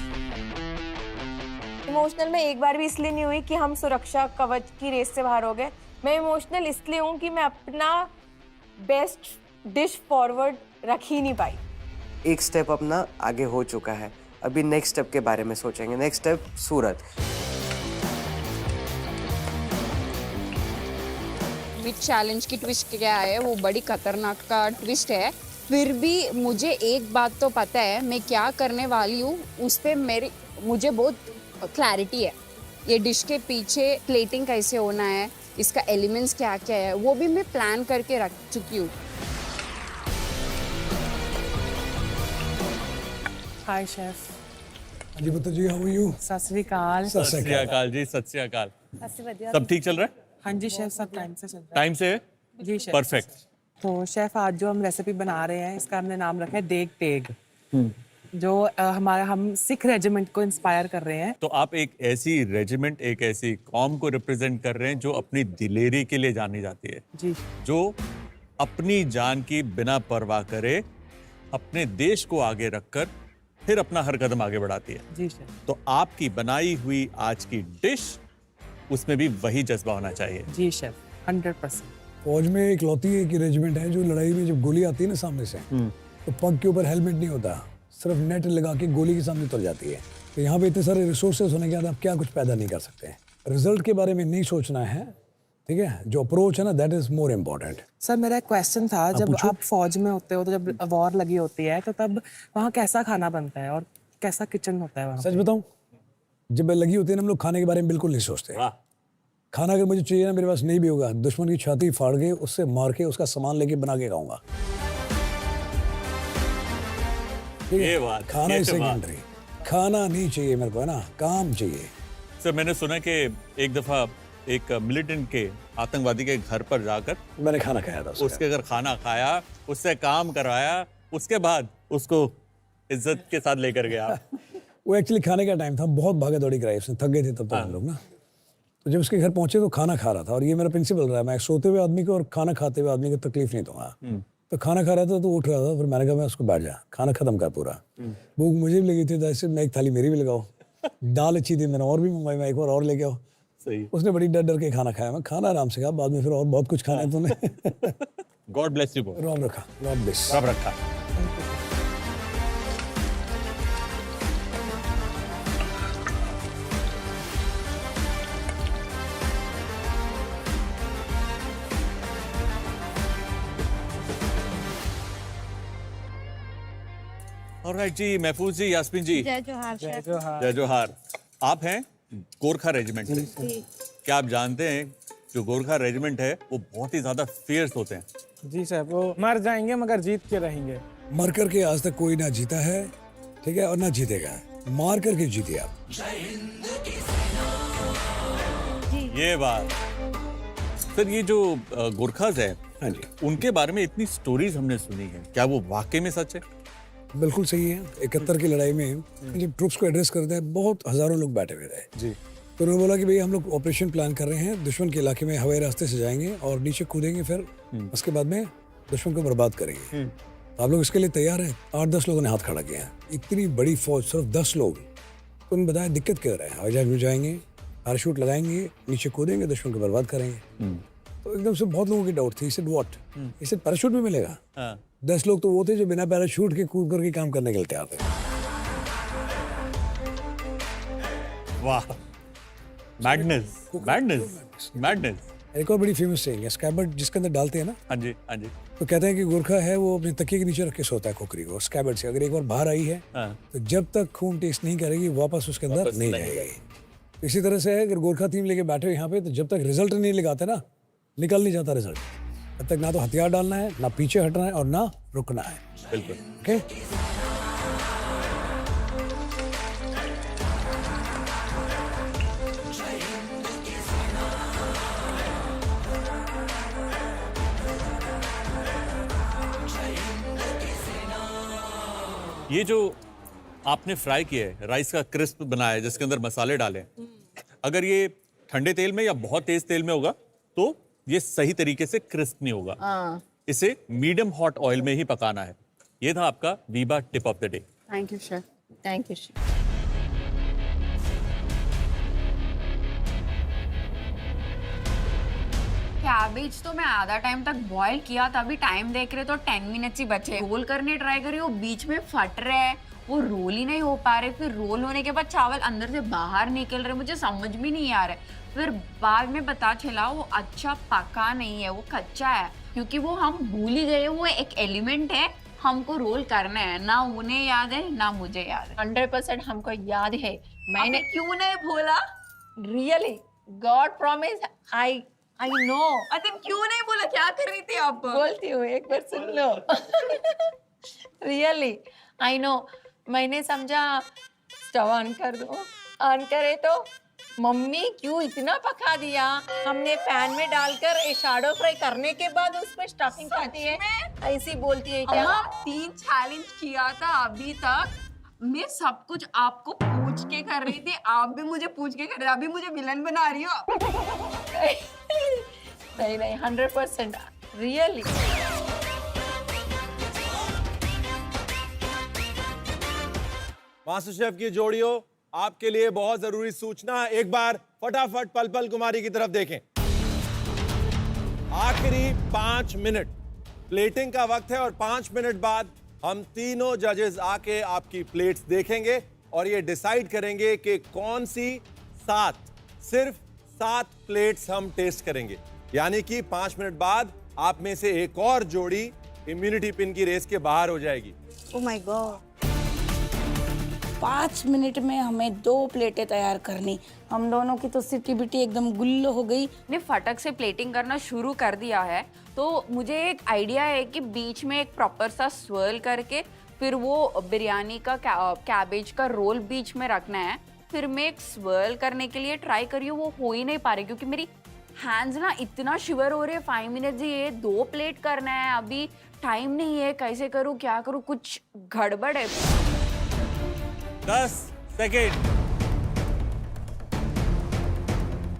इमोशनल में एक बार भी इसलिए नहीं हुई कि हम सुरक्षा कवच की रेस से बाहर हो गए। मैं इमोशनल इसलिए हूँ कि मैं अपना बेस्ट डिश फॉरवर्ड रख ही नहीं पाई। एक स्टेप अपना आगे हो चुका है, अभी नेक्स्ट स्टेप के बारे में सोचेंगे। नेक्स्ट स्टेप सूरत। विच चैलेंज की ट्विस्ट क्या है, वो बड़ी खतरनाक का ट्विस्ट है। फिर भी मुझे एक बात तो पता है, मैं क्या करने वाली हूँ उस पर मुझे बहुत क्लैरिटी है। ये डिश के पीछे प्लेटिंग कैसे होना है, इसका एलिमेंट्स क्या क्या है, वो भी मैं प्लान करके रख चुकी हूँ। हाय शेफ। जी पुत्र जी, हाउ आर यू? सत श्री अकाल। सत श्री अकाल जी, सत श्री अकाल। सब ठीक चल रहा है? हाँ जी शेफ, सब टाइम से चल रहा है। टाइम से है? जी शेफ। परफेक्ट। तो शेफ आज जो हम रेसिपी बना रहे हैं इसका हमने नाम रखा है देग टेग, जो हम सिख रेजिमेंट को इंस्पायर कर रहे हैं। तो आप एक ऐसी रेजिमेंट, एक ऐसी कौम को रिप्रेजेंट कर रहे हैं जो अपनी दिलेरी के लिए जानी जाती है जी, जो अपनी जान की बिना परवाह करे अपने देश को आगे रखकर फिर अपना हर कदम आगे बढ़ाती है। जी शेफ। तो आपकी बनाई हुई आज की डिश, उसमें भी वही जज्बा होना चाहिए। जी शेफ, 100%। फौज में एक लौती एक रेजिमेंट है जो लड़ाई में जब गोली आती है ना सामने से, तो पग के ऊपर हेलमेट नहीं होता, सिर्फ नेट लगा के गोली के सामने उतर जाती है। तो यहाँ पे इतने सारे रिसोर्सेज होने के बाद आप क्या कुछ पैदा नहीं कर सकते हैं। रिजल्ट के बारे में नहीं सोचना है, ठीक है? जो अप्रोच है ना, that is more important. Sir मेरा एक क्वेश्चन था, जब आप फौज में होते हो तो जब वॉर लगी होती है तो तब वहाँ कैसा खाना बनता है और कैसा किचन होता है वहाँ? सच बताऊं, जब लगी होती है ना, हम लोग खाने के बारे में बिल्कुल नहीं सोचते। खाना अगर मुझे चाहिए ना, मेरे पास नहीं भी होगा, दुश्मन की छाती फाड़ के उससे मार के उसका सामान लेके बना के खाऊंगा। ये बात, खाना ये इज बात। सेकेंडरी, खाना नहीं चाहिए मेरे को, है ना, काम चाहिए। सर मैंने सुना कि एक दफा एक मिलिटेंट के आतंकवादी के घर पर जाकर मैंने खाना खाया था, उसके घर खाना खाया, उससे काम करवाया, उसके बाद उसको इज्जत के साथ लेकर गया। वो एक्चुअली खाने का टाइम था, बहुत भागा दौड़ी कराई उसने, थक गए थे तब तक हम लोग ना। तो जब उसके घर पहुंचे तो खाना खा रहा था, और ये मेरा प्रिंसिपल रहा है, मैं सोते हुए आदमी को और खाना खाते हुए आदमी को तकलीफ नहीं दूंगा। तो खाना खा रहा था तो उठ रहा था, फिर मैंने कहा मैं उसको बैठ जा, खाना खत्म कर पूरा। भूख मुझे भी लगी थी, तो ऐसे मैं एक थाली मेरी भी लगाओ, दाल अच्छी थी, मैंने और भी मंगवाई, मैं एक बार और लेके आओ। सही। उसने बड़ी डर डर के खाना खाया, मैं खाना आराम से खा, बाद में फिर और बहुत कुछ खाना है तूने। God bless you both. रॉब रखा, रॉब ब्लेस। रॉब रखा। ऑलराइट जी, महफूज जी, यास्मीन जी, जय जोहार। जय जोहार। आप हैं गोरखा रेजिमेंट से। क्या आप जानते हैं जो गोरखा रेजिमेंट है वो बहुत ही ज्यादा फियर्स होते हैं? जी साहब, वो मर जाएंगे मगर जीत के रहेंगे। मर करके आज तक कोई ना जीता है, ठीक है, और ना जीतेगा, मार करके जीते आप। ये बात। सर ये जो गोरखाज है, हाँ जी, उनके बारे में इतनी स्टोरीज हमने सुनी है, क्या वो वाकई में सच है? बिल्कुल सही है। 71 की लड़ाई में जब ट्रूप्स को एड्रेस करते हैं, बहुत हजारों लोग बैठे हुए रहे जी। तो उन्होंने बोला कि भाई हम लोग ऑपरेशन प्लान कर रहे हैं, दुश्मन के इलाके में हवाई रास्ते से जाएंगे और नीचे कूदेंगे, फिर उसके बाद में दुश्मन को बर्बाद करेंगे। तो आप लोग इसके लिए तैयार हैं? 8-10 लोगों ने हाथ खड़ा किया। इतनी बड़ी फौज, सिर्फ 10 लोग। तो उन्होंने बताया दिक्कत क्या है, हवाई जहाज में जाएंगे, पैराशूट लगाएंगे, नीचे कूदेंगे, दुश्मन को बर्बाद करेंगे। तो एकदम से बहुत लोगों की डाउट थी, इसे व्हाट, इसे पैराशूट भी मिलेगा? 10 लोग तो वो थे जो बिना पैराशूट के कूद करके काम करने के लिए तैयार थे। वाह, मैडनेस, मैडनेस, मैडनेस। एक और बड़ी फेमस सेइंग है, स्कैबर्ड जिसके अंदर डालते हैं ना, हाँ जी, हाँ जी, तो कहते हैं कि गोरखा है वो अपने तकिए के नीचे रख के सोता है खोखरी को, स्कैबर्ड से। अगर एक बार बाहर आई है तो जब तक खून टेस्ट नहीं करेगी वापस उसके अंदर नहीं जाएगी। इसी तरह से है, अगर गोरखा टीम लेके बैठे हो यहाँ पे, तो जब तक रिजल्ट नहीं लगाते ना, निकल नहीं जाता रिजल्ट। तब तक ना तो हथियार डालना है, ना पीछे हटना है, और ना रुकना है। बिल्कुल। ओके। ये जो आपने फ्राई किया है, राइस का क्रिस्प बनाया है जिसके अंदर मसाले डाले हैं, अगर ये ठंडे तेल में या बहुत तेज तेल में होगा तो ये सही तरीके से क्रिस्प नहीं होगा। इसे मीडियम हॉट ऑयल में ही पकाना है। ये था आपका Veeba tip of the day. Thank you chef, thank you chef. Cabbage तो मैं आधा टाइम तक बॉईल किया था, अभी टाइम देख रहे तो 10 मिनट्स ही बचे। रोल करने ट्राई करी, वो बीच में फट रहे हैं, वो रोल ही नहीं हो पा रहे। फिर रोल होने के बाद चावल अंदर से बाहर निकल रहे, मुझे समझ भी नहीं आ रहा है। फिर बाद में पता चला वो अच्छा पका नहीं है, वो कच्चा है, क्योंकि वो हम भूल ही गए वो एक एलिमेंट है, हमको रोल करना है। ना उन्हें याद है ना मुझे याद है। 100% हमको याद है। मैंने क्यों नहीं बोला? Really God promise I know. अरे क्यों नहीं बोला? क्या कर रही थी आप? बोलती हूँ, एक बार सुन लो। Really I know. मैंने समझा स्टव ऑन कर दो, ऑन करे तो मम्मी क्यों इतना पका दिया। हमने पैन में डालकर शैडो फ्राई करने के बाद उसमें स्टफिंग खाती है, ऐसी बोलती है क्या? 3 चैलेंज किया था अभी तक, मैं सब कुछ आपको पूछ के कर रही थी, आप भी मुझे पूछ के कर रहे, अभी मुझे विलन बना रही हो। नहीं 100% रियली। मास्टर शेफ की जोड़ियों, आपके लिए बहुत जरूरी सूचना। एक बार फटाफट पल पल कुमारी की तरफ देखें। आखिरी 5 मिनट प्लेटिंग का वक्त है और 5 मिनट बाद हम तीनों जजेस आके आपकी प्लेट्स देखेंगे और ये डिसाइड करेंगे कि कौन सी सिर्फ 7 प्लेट्स हम टेस्ट करेंगे। यानी कि 5 मिनट बाद आप में से एक और जोड़ी इम्यूनिटी पिन की रेस के बाहर हो जाएगी। ओह माय गॉड, 5 मिनट में हमें 2 प्लेटें तैयार करनी। हम दोनों की तो सिटी बिटी एकदम गुल्लो हो गई। ने फटक से प्लेटिंग करना शुरू कर दिया है, तो मुझे एक आइडिया है कि बीच में एक प्रॉपर सा स्वर्ल करके फिर वो बिरयानी का कैबेज का रोल बीच में रखना है। फिर मैं एक स्वर्ल करने के लिए ट्राई करी हूँ, वो हो ही नहीं पा रही क्योंकि मेरी हैंड्स ना इतना शिवर हो रहे हैं। 5 मिनट ये 2 प्लेट करना है, अभी टाइम नहीं है, कैसे करूँ क्या करूँ, कुछ गड़बड़ है। 10 सेकेंड।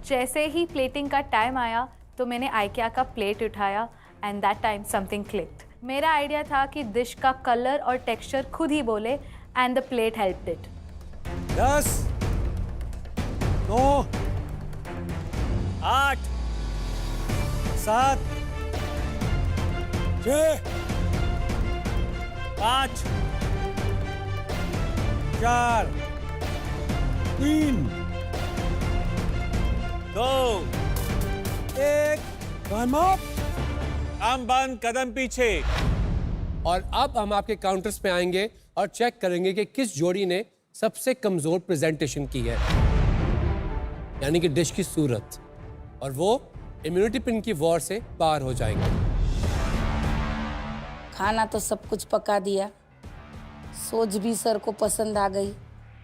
जैसे ही प्लेटिंग का टाइम आया तो मैंने आइकिया का प्लेट उठाया and that time something clicked. मेरा आइडिया था कि डिश का कलर और टेक्सचर खुद ही बोले and the plate helped it. 10 9 8 7 6 5 4 3 2 1 time up. काम बंद, कदम पीछे। और अब हम आपके काउंटर्स पे आएंगे और चेक करेंगे कि किस जोड़ी ने सबसे कमजोर प्रेजेंटेशन की है, यानी कि डिश की सूरत, और वो इम्यूनिटी पिन की वॉर से पार हो जाएंगे। खाना तो सब कुछ पका दिया, सोच भी सर को पसंद आ गई।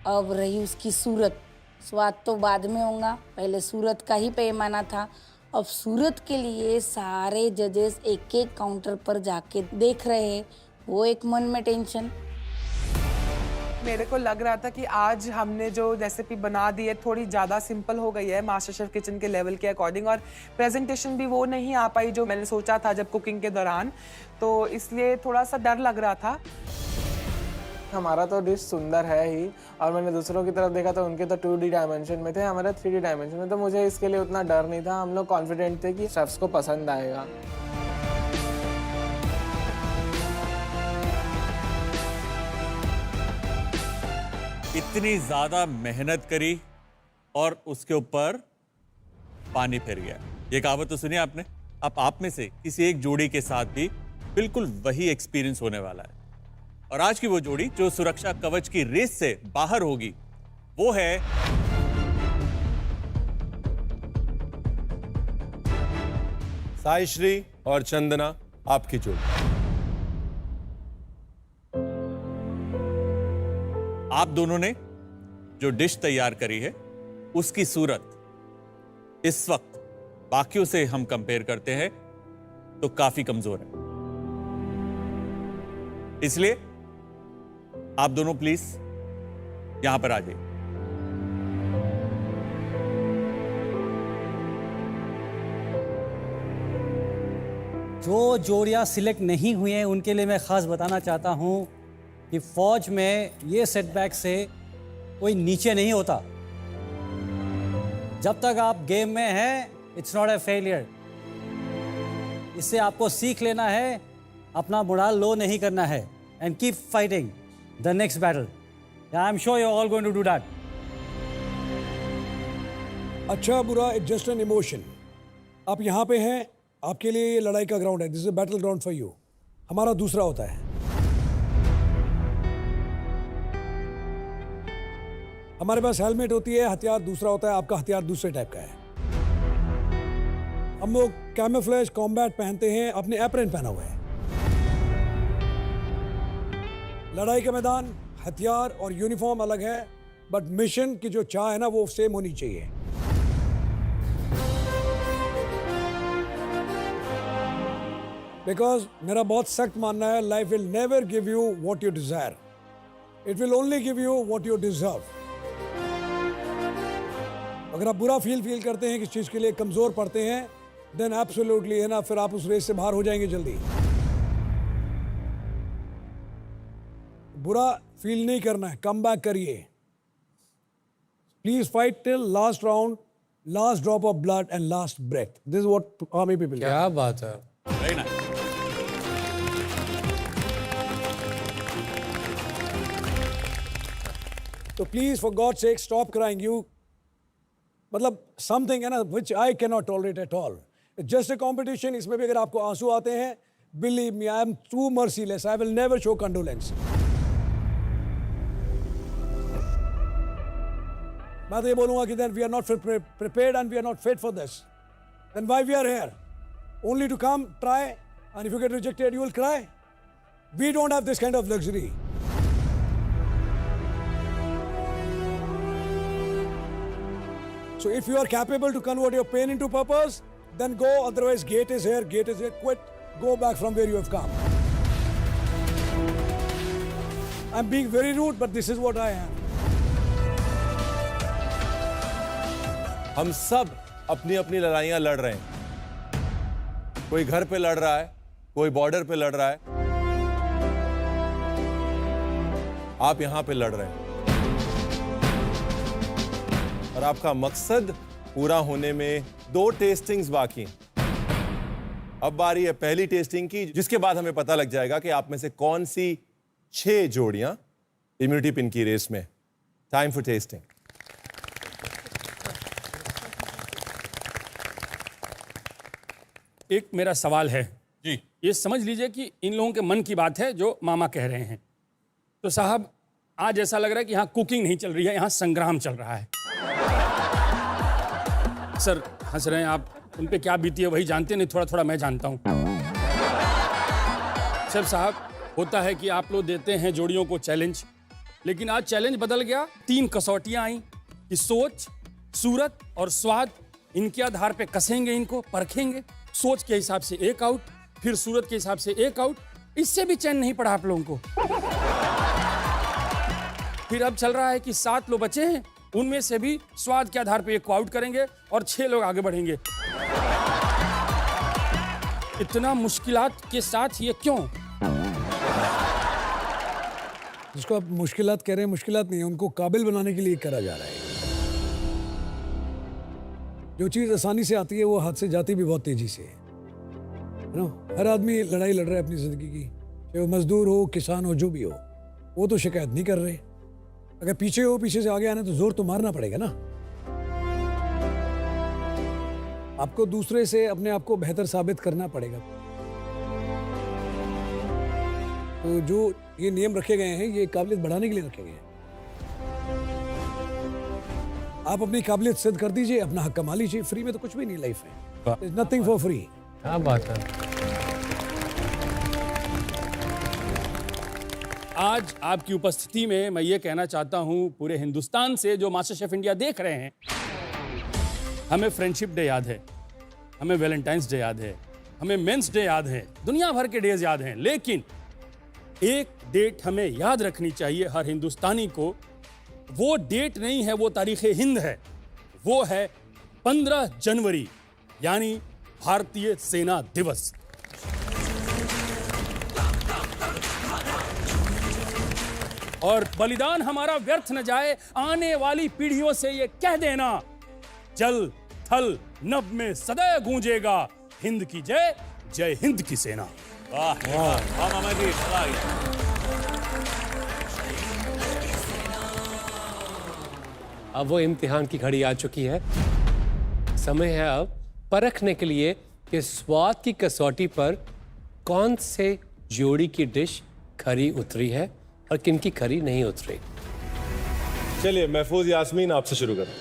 अब रही उसकी सूरत। स्वाद तो बाद में होगा, पहले सूरत का ही पैमाना था। अब सूरत के लिए सारे जजेस एक एक काउंटर पर जाके देख रहे हैं, वो एक मन में टेंशन। मेरे को लग रहा था कि आज हमने जो रेसिपी बना दी है थोड़ी ज़्यादा सिंपल हो गई है मास्टर शेफ किचन के लेवल के अकॉर्डिंग, और प्रेजेंटेशन भी वो नहीं आ पाई जो मैंने सोचा था जब कुकिंग के दौरान, तो इसलिए थोड़ा सा डर लग रहा था। हमारा तो डिश सुंदर है ही, और मैंने दूसरों की तरफ देखा तो उनके तो 2D डायमेंशन में थे, हमारा 3D डायमेंशन में, तो मुझे इसके लिए उतना डर नहीं था। हम लोग कॉन्फिडेंट थे कि शेफ्स को पसंद आएगा। इतनी ज्यादा मेहनत करी और उसके ऊपर पानी फिर गया। ये कहावत तो सुनी आपने। अब आप में से किसी एक जोड़ी के साथ भी बिल्कुल वही एक्सपीरियंस होने वाला है, और आज की वो जोड़ी जो सुरक्षा कवच की रेस से बाहर होगी वो है साईश्री और चंदना, आपकी जोड़ी। आप दोनों ने जो डिश तैयार करी है उसकी सूरत इस वक्त बाकियों से हम कंपेयर करते हैं तो काफी कमजोर है। इसलिए आप दोनों प्लीज यहां पर आ जाइए। जो जोड़ियां सिलेक्ट नहीं हुई हैं उनके लिए मैं ख़ास बताना चाहता हूं कि फौज में ये सेटबैक से कोई नीचे नहीं होता। जब तक आप गेम में हैं, इट्स नॉट ए फेलियर। इससे आपको सीख लेना है, अपना मोराल लो नहीं करना है, and keep fighting the next battle. I am sure you are all going to do that. अच्छा बुरा इट्स जस्ट एन इमोशन। आप यहाँ पे हैं, आपके लिए ये लड़ाई का ग्राउंड है, this is a battle ground for you. हमारा दूसरा होता है, हमारे पास हेलमेट होती है, हथियार दूसरा होता है, आपका हथियार दूसरे टाइप का है। हम लोग कैमोफ्लेज कॉम्बैट पहनते हैं, अपने एप्रन पहना हुआ है। लड़ाई का मैदान, हथियार और यूनिफॉर्म अलग है, बट मिशन की जो चाह है ना वो सेम होनी चाहिए। बिकॉज मेरा बहुत सख्त मानना है, life will never give you what you desire, it will only give you what you deserve. अगर आप बुरा फील करते हैं, किसी चीज के लिए कमजोर पड़ते हैं, देन एब्सोल्युटली है ना, फिर आप उस रेस से बाहर हो जाएंगे जल्दी। बुरा फील नहीं करना है, कम बैक करिए। Please fight till last round, last drop of blood and last breath. This is what army people. क्या बात है, वेरी नाइस। तो please for God sake stop crying. You मतलब समथिंग है ना which I can not tolerate at all. Just a competition, इसमें भी अगर आपको आंसू आते हैं, believe me I am too merciless, I will never show condolence. मैं तो ये बोलूंगा कि then we are not prepared and we are not fit for this, then why we are here? Only to come try and if you get rejected you will cry? We don't have this kind of luxury. So if you are capable to convert your pain into purpose, then go. Otherwise, gate is here, gate is here. Quit. Go back from where you have come. I'm being very rude, but this is what I am. हम सब अपनी अपनी लड़ाइयां लड़ रहे हैं। कोई घर पे लड़ रहा है, कोई बॉर्डर पे लड़ रहा है, आप यहां पे लड़ रहे हैं। और आपका मकसद पूरा होने में 2 टेस्टिंग्स बाकी हैं। अब बारी है पहली टेस्टिंग की, जिसके बाद हमें पता लग जाएगा कि आप में से कौन सी 6 जोड़ियां इम्यूनिटी पिन की रेस में। Time for testing. एक मेरा सवाल है जी, ये समझ लीजिए कि इन लोगों के मन की बात है जो मामा कह रहे हैं। तो साहब आज ऐसा लग रहा है कि यहाँ कुकिंग नहीं चल रही है, यहाँ संग्राम चल रहा है। सर हंस रहे हैं आप, उन पे क्या बीती है वही जानते नहीं, थोड़ा थोड़ा मैं जानता हूँ। शेफ साहब, होता है कि आप लोग देते हैं जोड़ियों को चैलेंज, लेकिन आज चैलेंज बदल गया। 3 कसौटियाँ आई कि सोच, सूरत और स्वाद, इनके आधार पे कसेंगे, इनको परखेंगे। सोच के हिसाब से 1 आउट, फिर सूरत के हिसाब से 1 आउट। इससे भी चैन नहीं पड़ा आप लोगों को। फिर अब चल रहा है कि 7 लोग बचे हैं, उनमें से भी स्वाद के आधार पे 1 को आउट करेंगे और 6 लोग आगे बढ़ेंगे। इतना मुश्किलात के साथ ये क्यों? जिसको आप मुश्किलात कह रहे हैं, मुश्किलात नहीं है, उनको काबिल बनाने के लिए करा जा रहा है। जो चीज़ आसानी से आती है वो हाथ से जाती भी बहुत तेजी से है ना। हर आदमी लड़ाई लड़ रहा है अपनी जिंदगी की, चाहे वो मजदूर हो, किसान हो, जो भी हो, वो तो शिकायत नहीं कर रहे। अगर पीछे हो, पीछे से आगे आना तो जोर तो मारना पड़ेगा ना। आपको दूसरे से अपने आप को बेहतर साबित करना पड़ेगा। तो जो ये नियम रखे गए हैं, ये काबिलियत बढ़ाने के लिए रखे गए हैं। आप अपनी काबिलियत सिद्ध कर दीजिए, अपना हक कमा लीजिए। फ्री में तो कुछ भी नहीं लाइफ में, नथिंग फॉर फ्री। क्या बात है। आज आपकी उपस्थिति में मैं ये कहना चाहता हूँ पूरे हिंदुस्तान से जो मास्टर शेफ इंडिया देख रहे हैं, हमें फ्रेंडशिप डे याद है, हमें वैलेंटाइंस डे याद है, हमें मेंस डे याद है, दुनिया भर के डेज याद हैं, लेकिन एक डेट हमें याद रखनी चाहिए हर हिंदुस्तानी को। वो डेट नहीं है, वो तारीख हिंद है, वो है 15 जनवरी यानी भारतीय सेना दिवस। और बलिदान हमारा व्यर्थ न जाए, आने वाली पीढ़ियों से ये कह देना, जल थल नभ में सदैव गूंजेगा हिंद की जय, जय हिंद की सेना। वाह वाह मामा जी, मजा आ गया। अब वो इम्तिहान की घड़ी आ चुकी है। समय है अब परखने के लिए कि स्वाद की कसौटी पर कौन से जोड़ी की डिश खरी उतरी है और किन की खरी नहीं उतरी। चलिए महफूज यास्मीन, आपसे शुरू करें।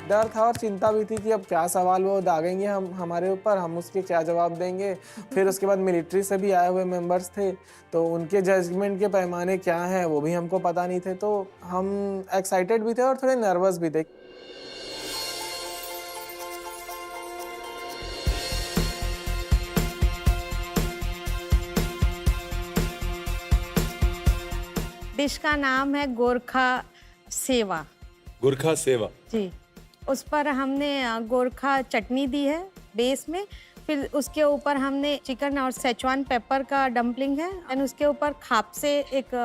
डर था और चिंता भी थी कि अब क्या सवाल वो दागेंगे हमारे ऊपर, हम उसके क्या जवाब देंगे। फिर उसके बाद मिलिट्री से भी आए हुए मेंबर्स थे, तो उनके जजमेंट के पैमाने क्या हैं वो भी हमको पता नहीं थे। तो हम एक्साइटेड भी थे और थोड़े नर्वस भी थे। डिश का नाम है गोरखा सेवा। गोरखा सेवा जी, उस पर हमने गोरखा चटनी दी है बेस में, फिर उसके ऊपर हमने चिकन और सेचुआन पेपर का डम्पलिंग है, एंड उसके ऊपर खाप से एक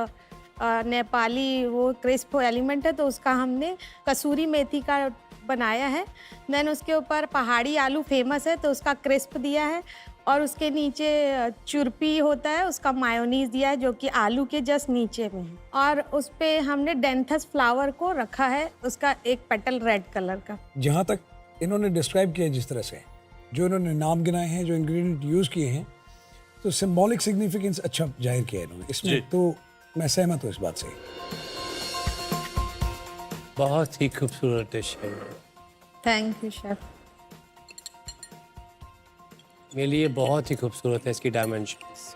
नेपाली वो क्रिस्प एलिमेंट है, तो उसका हमने कसूरी मेथी का बनाया है। देन उसके ऊपर पहाड़ी आलू फेमस है, तो उसका क्रिस्प दिया है, और उसके नीचे चुरपी होता है, उसका मायोनीज दिया है जो कि आलू के जस्ट नीचे में है, और उस पे हमने डेंथस फ्लावर को रखा है, उसका एक पेटल रेड कलर का। जहाँ तक इन्होंने डिस्क्राइब किया जिस तरह से, जो इन्होंने नाम गिनाए हैं, जो इंग्रेडिएंट यूज़ किए हैं, तो सिंबॉलिक सिग्निफिकेंस अच्छा जाहिर किया इन्होंने इसमें, तो मैं सहमत हूँ इस बात से। बहुत ही खूबसूरत डिश है। Thank you chef. मेरे लिए बहुत ही खूबसूरत है इसकी डायमेंशंस।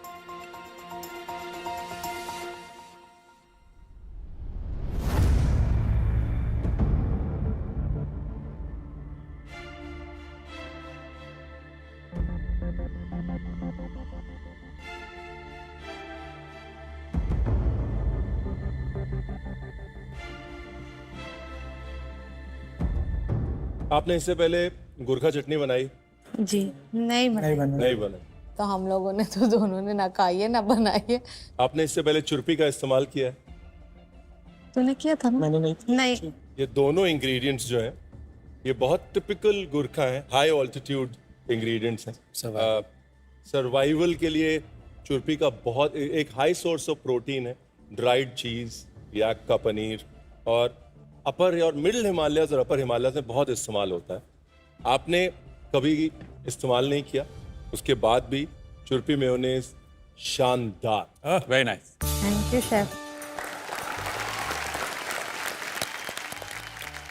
आपने इससे पहले गोरखा चटनी बनाई? जी नहीं बनाई। तो हम लोगों ने तो दोनों ने ना खाई है ना बनाई है। आपने इससे पहले चुरपी का इस्तेमाल किया है? तूने किया था ना? मैंने नहीं। ये दोनों इंग्रेडिएंट्स जो हैं, ये बहुत टिपिकल गोरखा हैं, हाई ऑल्टीट्यूड इंग्रेडिएंट्स हैं। सर्वाइवल के लिए चुरपी का बहुत एक हाई सोर्स ऑफ प्रोटीन है। ड्राइड चीज़, याक का पनीर, और अपर और मिडिल हिमालयस और अपर हिमालयस में बहुत इस्तेमाल होता है। आपने कभी इस्तेमाल नहीं किया, उसके बाद भी चुरपी मेयोनेज़ शानदार। Very nice. Thank you chef.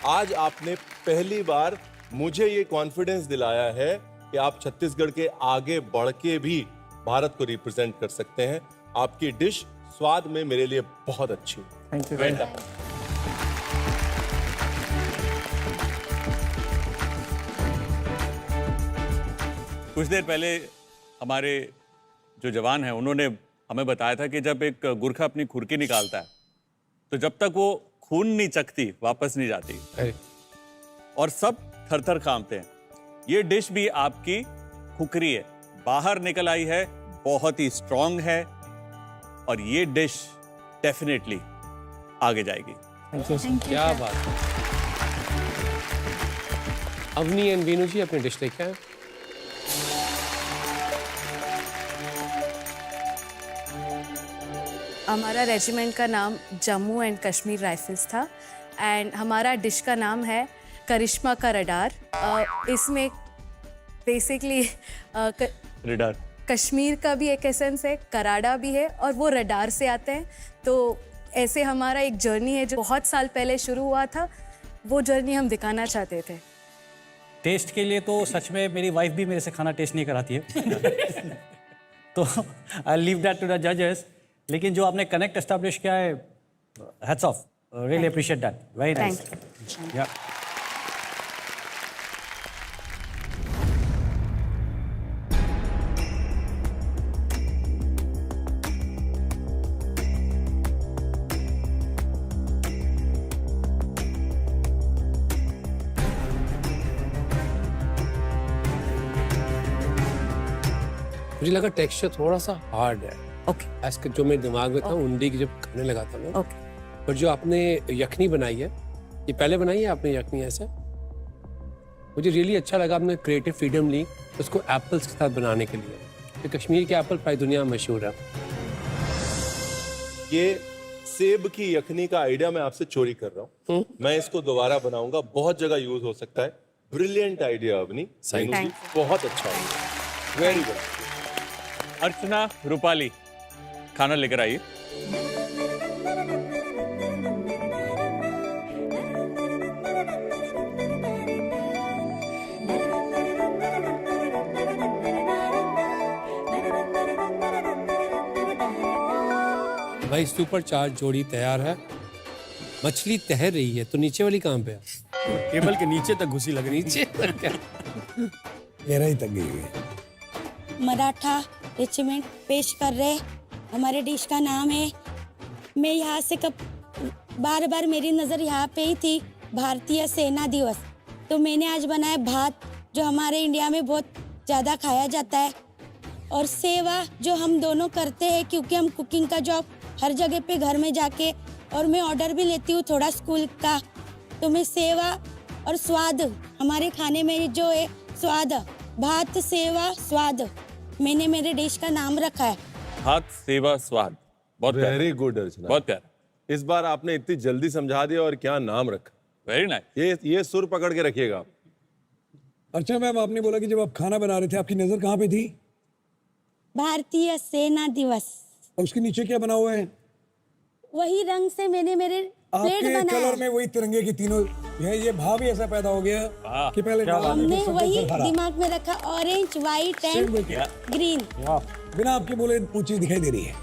आज आपने पहली बार मुझे ये कॉन्फिडेंस दिलाया है कि आप छत्तीसगढ़ के आगे बढ़ के भी भारत को रिप्रेजेंट कर सकते हैं। आपकी डिश स्वाद में मेरे लिए बहुत अच्छी है। Thank you. कुछ देर पहले हमारे जो जवान हैं उन्होंने हमें बताया था कि जब एक गुरखा अपनी खुरकी निकालता है तो जब तक वो खून नहीं चखती वापस नहीं जाती, और सब थर थर कांपते हैं। ये डिश भी आपकी खुकरी है, बाहर निकल आई है, बहुत ही स्ट्रांग है, और ये डिश डेफिनेटली आगे जाएगी। क्या बात। अवनी एंड वीनू जी अपनी डिश लेके आए। हमारा रेजिमेंट का नाम जम्मू एंड कश्मीर राइफल्स था, एंड हमारा डिश का नाम है करिश्मा का रडार। इसमें बेसिकली रडार कश्मीर का भी एक एसेंस है, कराड़ा भी है, और वो रडार से आते हैं। तो ऐसे हमारा एक जर्नी है जो बहुत साल पहले शुरू हुआ था, वो जर्नी हम दिखाना चाहते थे। टेस्ट के लिए तो सच में मेरी वाइफ भी मेरे से खाना टेस्ट नहीं कराती है तो I leave that to the जजेस। लेकिन जो आपने कनेक्ट एस्टैब्लिश किया है, hats off, really appreciate that, very nice. या मुझे लगा टेक्सचर थोड़ा सा हार्ड है। ओके। ऐसा जो मेरे दिमाग में था उंडी की जब खाने लगा था ना। ओके। पर जो आपने यखनी बनाई है, ये पहले बनाई है आपने यखनी ऐसे? मुझे रियली अच्छा लगा, आपने क्रिएटिव फ्रीडम ली उसको एप्पल्स के साथ बनाने के लिए। तो कश्मीर के एप्पल पूरी दुनिया में मशहूर है। ये सेब की यखनी का आइडिया मैं आपसे चोरी कर रहा हूँ। मैं इसको दोबारा बनाऊंगा, बहुत जगह यूज हो सकता है। ब्रिलियंट आइडिया अवनी, बहुत अच्छा आइडिया, वेरी गुड। अर्चना, रूपाली, खाना लेकर आइए। भाई सुपर चार्ज जोड़ी तैयार है। मछली तैर रही है, तो नीचे वाली कहाँ पे है? टेबल के नीचे तक घुसी लग रही। नीचे गहरा ही तक गई है। मराठा रेजिमेंट पेश कर रहे हमारे डिश का नाम है। मैं यहाँ से बार बार मेरी नज़र यहाँ पे ही थी, भारतीय सेना दिवस। तो मैंने आज बनाया भात, जो हमारे इंडिया में बहुत ज़्यादा खाया जाता है, और सेवा जो हम दोनों करते हैं क्योंकि हम कुकिंग का जॉब हर जगह पे घर में जाके, और मैं ऑर्डर भी लेती हूँ थोड़ा स्कूल का। तो मैं सेवा और स्वाद, हमारे खाने में जो है स्वाद, भात सेवा स्वाद, मैंने मेरे डिश का नाम रखा है। भात सेवा स्वाद, बहुत वेरी गुड अर्चना, बहुत प्यारा। इस बार आपने इतनी जल्दी समझा दिया और क्या नाम रखा। Very nice. ये सुर पकड़ के रखिएगा। अच्छा मैम, आपने बोला कि जब आप खाना बना रहे थे आपकी नजर कहाँ पे थी? भारतीय सेना दिवस। और उसके नीचे क्या बना हुआ है? वही रंग से मैंने मेरे प्लेट आपके बनाया। कलर में वही तिरंगे की तीनों है। ये भाव ही ऐसा पैदा हो गया कि पहले हमने वही दिमाग में रखा, ऑरेंज, व्हाइट एंड ग्रीन। बिना आपके बोले पूछी दिखाई दे रही है।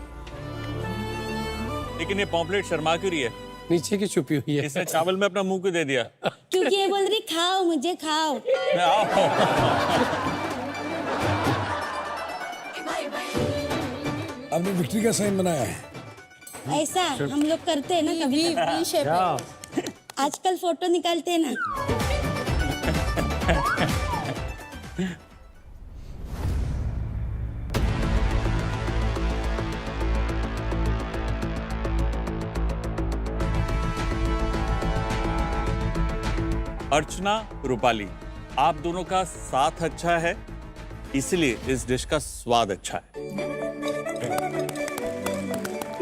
लेकिन ये पॉम्पलेट शर्मा क्यों रही है? नीचे की छुपी हुई है। इसने चावल में अपना मुंह क्यों दे दिया? क्योंकि ये बोल रही खाओ, मुझे खाओ। आपने विक्ट्री का साइन बनाया है। ऐसा हम लोग करते हैं ना कभी शेप है। आजकल फोटो निकालते हैं ना। अर्चना, रूपाली, आप दोनों का साथ अच्छा है, इसलिए इस डिश का स्वाद अच्छा है।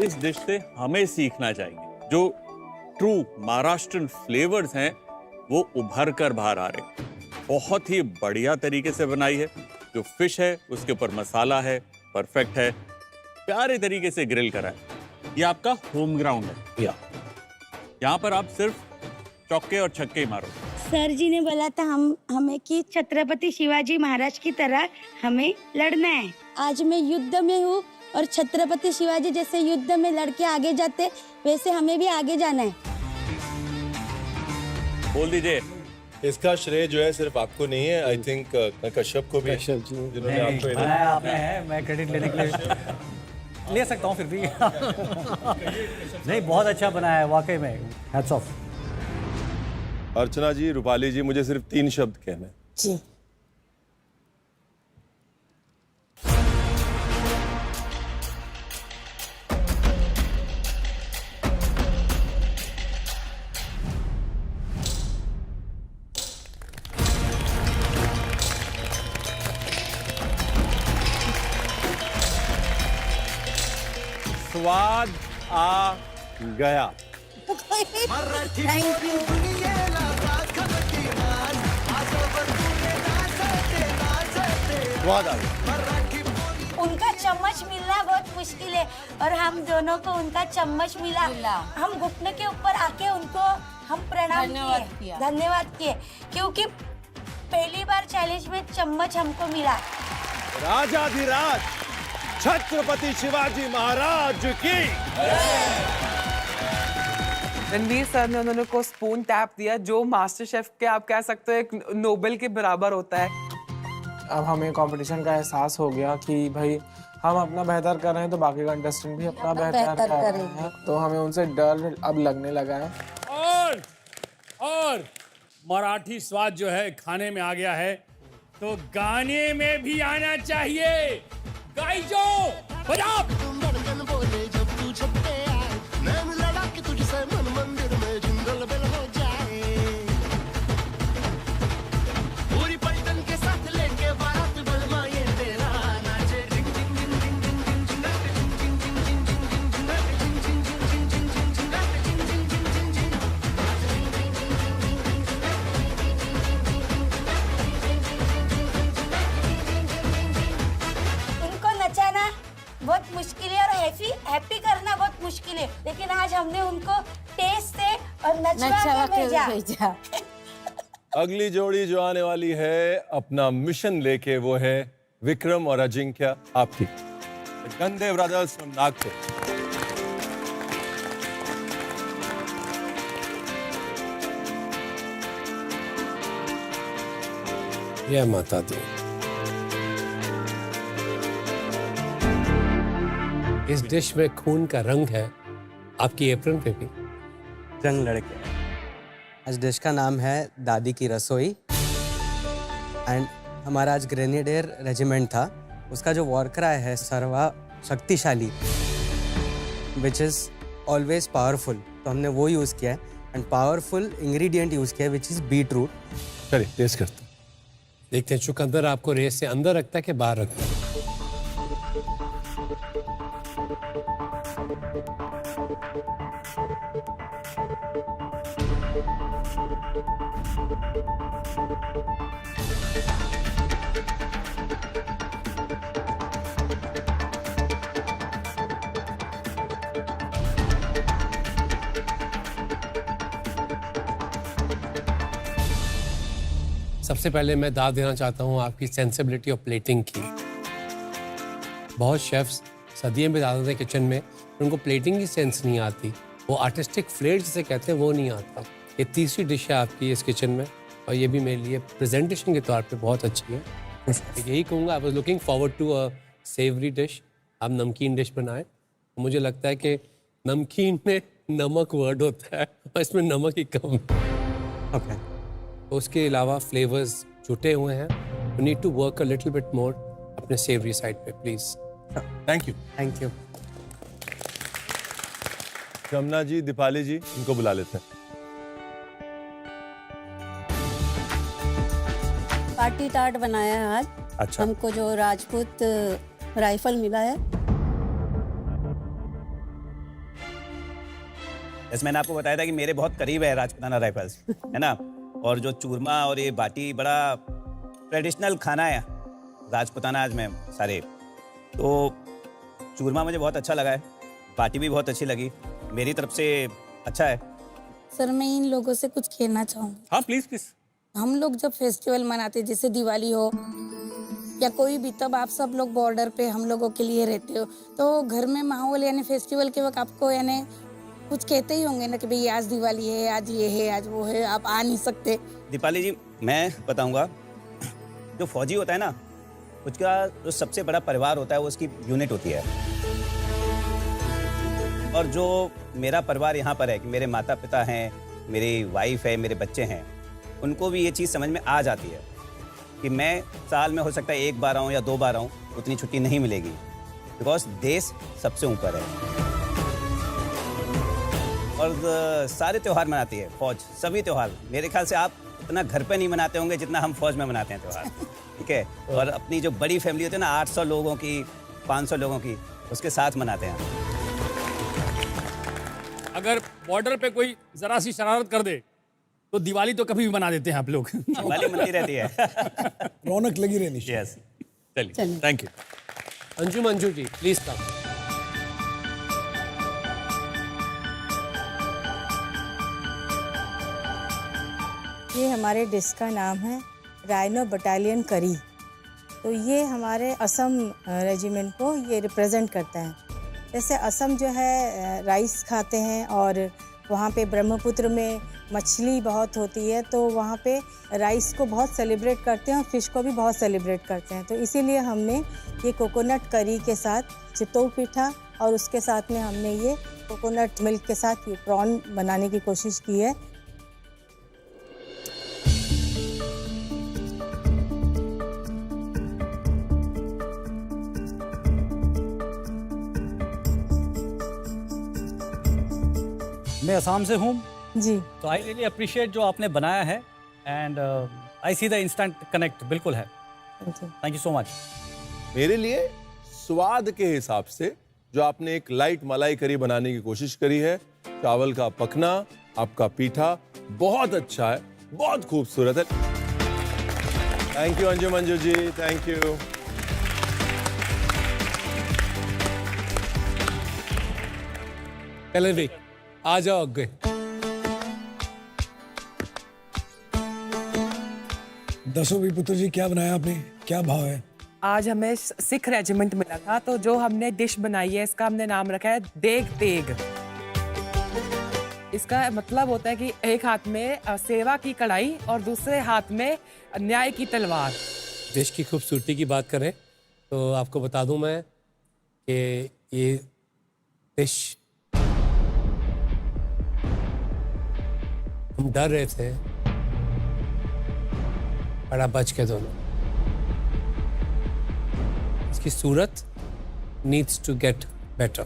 इस डिश से हमें सीखना चाहिए। जो ट्रू महाराष्ट्रन फ्लेवर्स हैं वो उभर कर बाहर आ रहे हैं। बहुत ही बढ़िया तरीके से बनाई है। जो फिश है उसके ऊपर मसाला है, परफेक्ट है, प्यारे तरीके से ग्रिल करा है। ये आपका होम ग्राउंड है। यहाँ पर आप सिर्फ चौके और छक्के ही मारो। सर जी ने बोला था हमें कि छत्रपति शिवाजी महाराज की तरह हमें लड़ना है। आज मैं युद्ध में हूँ और छत्रपति शिवाजी जैसे युद्ध में लड़के आगे जाते, वैसे हमें भी आगे जाना है। बोल दीजिए। इसका श्रेय जो है सिर्फ आपको नहीं है, आई थिंक कश्यप को भी, जिन्होंने आपको मैं क्रेडिट लेने के लिए ले सकता हूँ फिर भी। नहीं, बहुत अच्छा बनाया है वाकई में, हैट्स ऑफ। अर्चना जी, रूपाली जी, मुझे सिर्फ 3 शब्द कहना है जी। स्वाद आ गया। Thank you. स्वाद आ गया। उनका चम्मच मिलना बहुत मुश्किल है और हम दोनों को उनका चम्मच मिला। हम घुटने के ऊपर आके उनको हम प्रणाम किए, धन्यवाद किए, क्योंकि पहली बार चैलेंज में चम्मच हमको मिला। राजाधिराज छत्रपति शिवाजी महाराज की। रणवीर सर ने उन्होंने को स्पून टैप दिया, जो मास्टर शेफ के आप कह सकते हो एक नोबेल के बराबर होता है। अब हमें कंपटीशन का एहसास हो गया कि भाई हम अपना बेहतर कर रहे हैं तो बाकी कंटेस्टेंट भी अपना बेहतर कर रहे हैं, तो हमें उनसे डर अब लगने लगा है। और मराठी स्वाद जो है खाने में आ गया है, तो गाने में भी आना चाहिए। गाइजो बजाओ। बोले जब तू छपके आए, नैन लड़ा के तुझसे मन मंदिर में जिंगल बेल हो जाए। पूरी पलटन के साथ लेके बारात बलमा ये तेरा नाचे ring ring ring ring ring ring झिंगाटे झिंग झिंग झिंग झिंग झिंग झिंग झिंगाटे झिंग झिंग झिंग झिंग झिंग झिंग झिंगाटे झिंग झिंग झिंग झिंग झिंग उनको नचाना बहुत मुश्किल है और हैप्पी करना बहुत मुश्किल है, लेकिन आज हमने उनको टेस्ट से और नचवा के भेजा। अगली जोड़ी जो आने वाली है अपना मिशन लेके, वो है विक्रम और अजिंक्य आपकी गंदे ब्रदर्स फ्रॉम नागपुर। जय माता दी। इस डिश में खून का रंग है, आपकी एप्रन पे भी रंग लड़के। आज डिश का नाम है दादी की रसोई एंड हमारा आज ग्रेनेडियर रेजिमेंट था, उसका जो वॉर क्राई है सर्वा शक्तिशाली विच इज़ ऑलवेज पावरफुल, तो हमने वो यूज़ किया है एंड पावरफुल इंग्रेडिएंट यूज़ किया है विच इज़ बीट रूट। चलिए टेस्ट करते हैं, देखते हैं चुकंदर आपको रेस से अंदर रखता है कि बाहर रखता है। सबसे पहले मैं दाद देना चाहता हूँ आपकी सेंसिबिलिटी ऑफ प्लेटिंग की। बहुत शेफ्स सदियों में डालते हैं किचन में, उनको प्लेटिंग की सेंस नहीं आती, वो आर्टिस्टिक फ्लेयर जिसे कहते हैं वो नहीं आता। ये तीसरी डिश है आपकी इस किचन में और ये भी मेरे लिए प्रेजेंटेशन के तौर पे बहुत अच्छी है। यही कहूँगा, I was looking forward to a savoury dish. आप नमकीन डिश बनाएं, मुझे लगता है कि नमकीन में नमक वर्ड होता है और इसमें नमक ही कम। ओके, उसके अलावा फ्लेवर्स जुटे हुए हैं। You need to work a little bit more अपने सेवरी साइड पे please. Thank you. Thank you. Jamuna ji, Deepali ji, इनको बुला लेते हैं। पार्टी टार्ट बनाया है आज। अच्छा। हमको जो राजपूत राइफल मिला है। जैसे मैंने आपको बताया था कि मेरे बहुत करीब है राजपूताना राइफल्स, है ना। और जो चूरमा और ये बाटी बड़ा ट्रेडिशनल खाना है राजपूताना में सारे। तो चूरमा मुझे बहुत अच्छा लगा है, बाटी भी बहुत अच्छी लगी, मेरी तरफ से अच्छा है। सर मैं इन लोगों से कुछ कहना चाहूँगी। हाँ प्लीज प्लीज। हम लोग जब फेस्टिवल मनाते हैं, जैसे दिवाली हो या कोई भी, तब आप सब लोग बॉर्डर पे हम लोगों के लिए रहते हो, तो घर में माहौल यानी फेस्टिवल के वक्त आपको यानी कुछ कहते ही होंगे ना कि भाई आज दिवाली है, आज ये है, आज वो है, आप आ नहीं सकते। दीपाली जी मैं बताऊंगा, जो फौजी होता है ना, उसका जो सबसे बड़ा परिवार होता है वो उसकी यूनिट होती है। और जो मेरा परिवार यहाँ पर है कि मेरे माता पिता हैं, मेरी वाइफ है, मेरे बच्चे हैं, उनको भी ये चीज़ समझ में आ जाती है कि मैं साल में हो सकता है एक बार आऊँ या 2 बार आऊँ, उतनी छुट्टी नहीं मिलेगी, बिकॉज देश सबसे ऊपर है। और सारे त्यौहार मनाती है फौज, सभी त्यौहार। मेरे ख्याल से आप उतना घर पे नहीं मनाते होंगे जितना हम फौज में मनाते हैं त्यौहार, ठीक है। और अपनी जो बड़ी फैमिली होती है ना, 800 लोगों की, 500 लोगों की, उसके साथ मनाते हैं। अगर बॉर्डर पे कोई जरा सी शरारत कर दे तो दिवाली तो कभी भी मना देते हैं आप लोग। दिवाली मनती रहती है। रौनक लगी रहनी चाहिए। यस, चलिए thank you. Anju Manju ji please come. ये हमारे डिश का नाम है राइनो बटालियन करी। तो ये हमारे असम रेजिमेंट को ये रिप्रेजेंट करता है। जैसे असम जो है राइस खाते हैं और वहाँ पे ब्रह्मपुत्र में मछली बहुत होती है, तो वहाँ पे राइस को बहुत सेलिब्रेट करते हैं और फिश को भी बहुत सेलिब्रेट करते हैं। तो इसीलिए हमने ये कोकोनट करी के साथ चितौड़ पीठा और उसके साथ में हमने ये कोकोनट मिल्क के साथ ये प्रॉन बनाने की कोशिश की है। मैं असम से हूँ जी। तो आई रियली अप्रिशिएट जो आपने बनाया है and I see the instant connect बिल्कुल है। Thank you so much. मेरे लिए स्वाद के हिसाब से जो आपने एक लाइट मलाई करी बनाने की कोशिश करी है, चावल का पकना, आपका पीठा बहुत अच्छा है, बहुत खूबसूरत है। Thank you Anjum Manju ji, thank you. पहले आ जाओ अग्गे। दसों भी पुत्र जी, क्या बनाया आपने, क्या भाव है? आज हमें सिख रेजिमेंट मिला था, तो जो हमने डिश बनाई है इसका हमने नाम रखा है देग तेग। इसका मतलब होता है कि एक हाथ में सेवा की कढ़ाई और दूसरे हाथ में न्याय की तलवार। देश की खूबसूरती की बात करें तो आपको बता दूं मैं कि ये डिश हम डर रहे थे, बड़ा बच के दोनों। इसकी सूरत नीड्स टू गेट बेटर।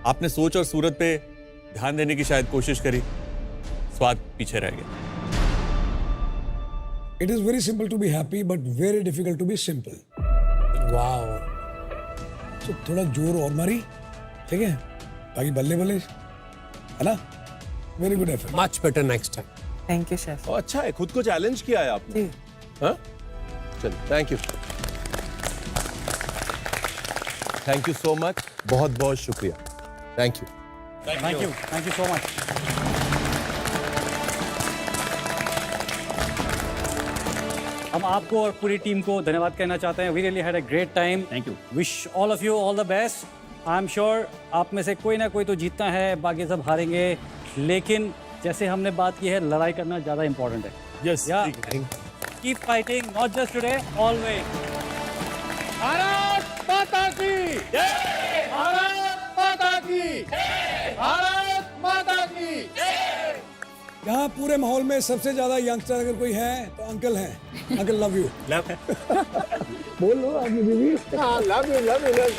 आपने सोच और सूरत पे ध्यान देने की शायद कोशिश करी, स्वाद पीछे रह गया। It is very simple to be happy, but very difficult to be simple. Wow. तो थोड़ा जोर और मारी, ठीक है? बाकी बल्ले बल्ले, है ना? Very good effort. Much better next time. Thank you chef. अच्छा है, खुद को चैलेंज किया है आपने। हाँ? चलिए, thank you. Thank you so much, बहुत बहुत शुक्रिया। Thank you. Thank you so much. हम आपको और पूरी टीम को धन्यवाद कहना चाहते हैं। We really had a great time. Thank you. Wish all of you all the best. I am sure आप में से कोई ना कोई तो जीतता है, बाकी सब हारेंगे, लेकिन जैसे हमने बात की है, लड़ाई करना ज़्यादा इंपॉर्टेंट है। Yes, keep fighting, not just today, always. Bharat माता की जय, भारत माता की जय, भारत माता की जय। यहाँ पूरे माहौल में सबसे ज्यादा यंगस्टर अगर कोई है तो अंकल हैं। Uncle love you. बोल लो आपकी बीवी। हाँ, love you love you love.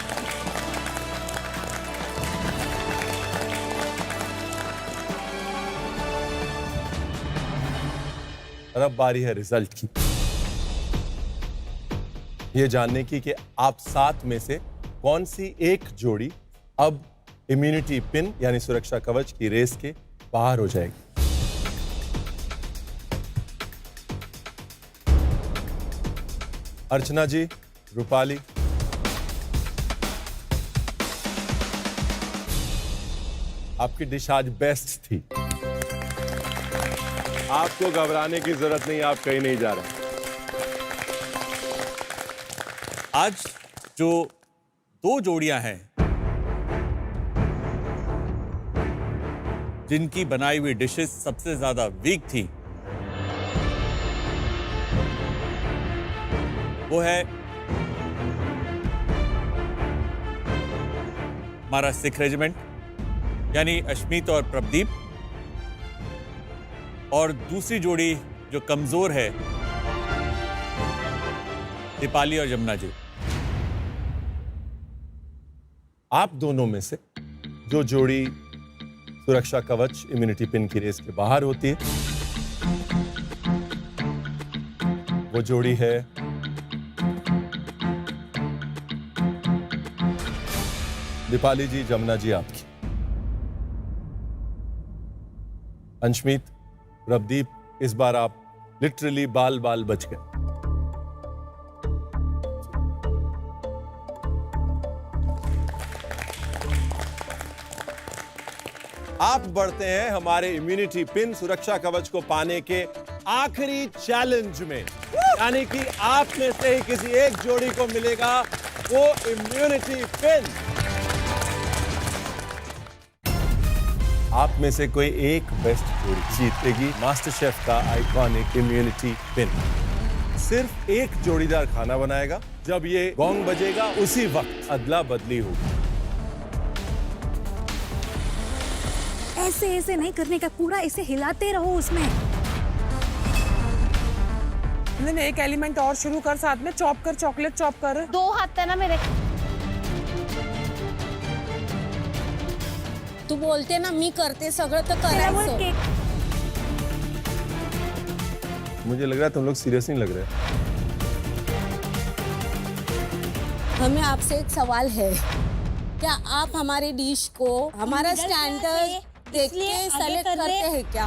और अब बारी है रिजल्ट की, ये जानने की कि आप 7 में से कौन सी एक जोड़ी अब इम्यूनिटी पिन यानी सुरक्षा कवच की रेस के बाहर हो जाएगी। अर्चना जी, रूपाली, आपकी डिश आज बेस्ट थी, आपको घबराने की जरूरत नहीं, आप कहीं नहीं जा रहे। आज जो 2 जोड़ियां हैं जिनकी बनाई हुई डिशेस सबसे ज्यादा वीक थी, वो है हमारा सिख रेजिमेंट यानी अश्मीत और प्रभदीप, और दूसरी जोड़ी जो कमजोर है, दीपाली और यमुना जी। आप दोनों में से जो जोड़ी सुरक्षा कवच इम्यूनिटी पिन की रेस के बाहर होती है, वो जोड़ी है दीपाली जी, जमुना जी आपकी। अंशमीत, प्रभदीप, इस बार आप लिटरली बाल बाल बच गए। आप बढ़ते हैं हमारे इम्यूनिटी पिन सुरक्षा कवच को पाने के आखिरी चैलेंज में, यानी कि आप में से ही किसी एक जोड़ी को मिलेगा वो इम्यूनिटी पिन। आप में से कोई एक बेस्ट जोड़ी जीतेगी मास्टर शेफ का आइकॉनिक इम्यूनिटी पिन। सिर्फ एक जोड़ीदार खाना बनाएगा, जब ये गोंग बजेगा उसी वक्त अदला बदली होगी। ऐसे ऐसे नहीं करने का, पूरा ऐसे हिलाते रहो उसमें। नहीं एक एलिमेंट और शुरू कर, साथ में चॉप कर, चॉकलेट चॉप कर। 2 हाथ है ना मेरे। तू बोलते ना मी करते सगळं तर करायचं। मुझे लग रहा है तुम लोग सीरियस नहीं लग रहे। हमें आपसे एक सवाल है, क्या आप हमारी डिश को हमारा स्टैंडर्ड देख के सेलेक्ट करते हैं क्या?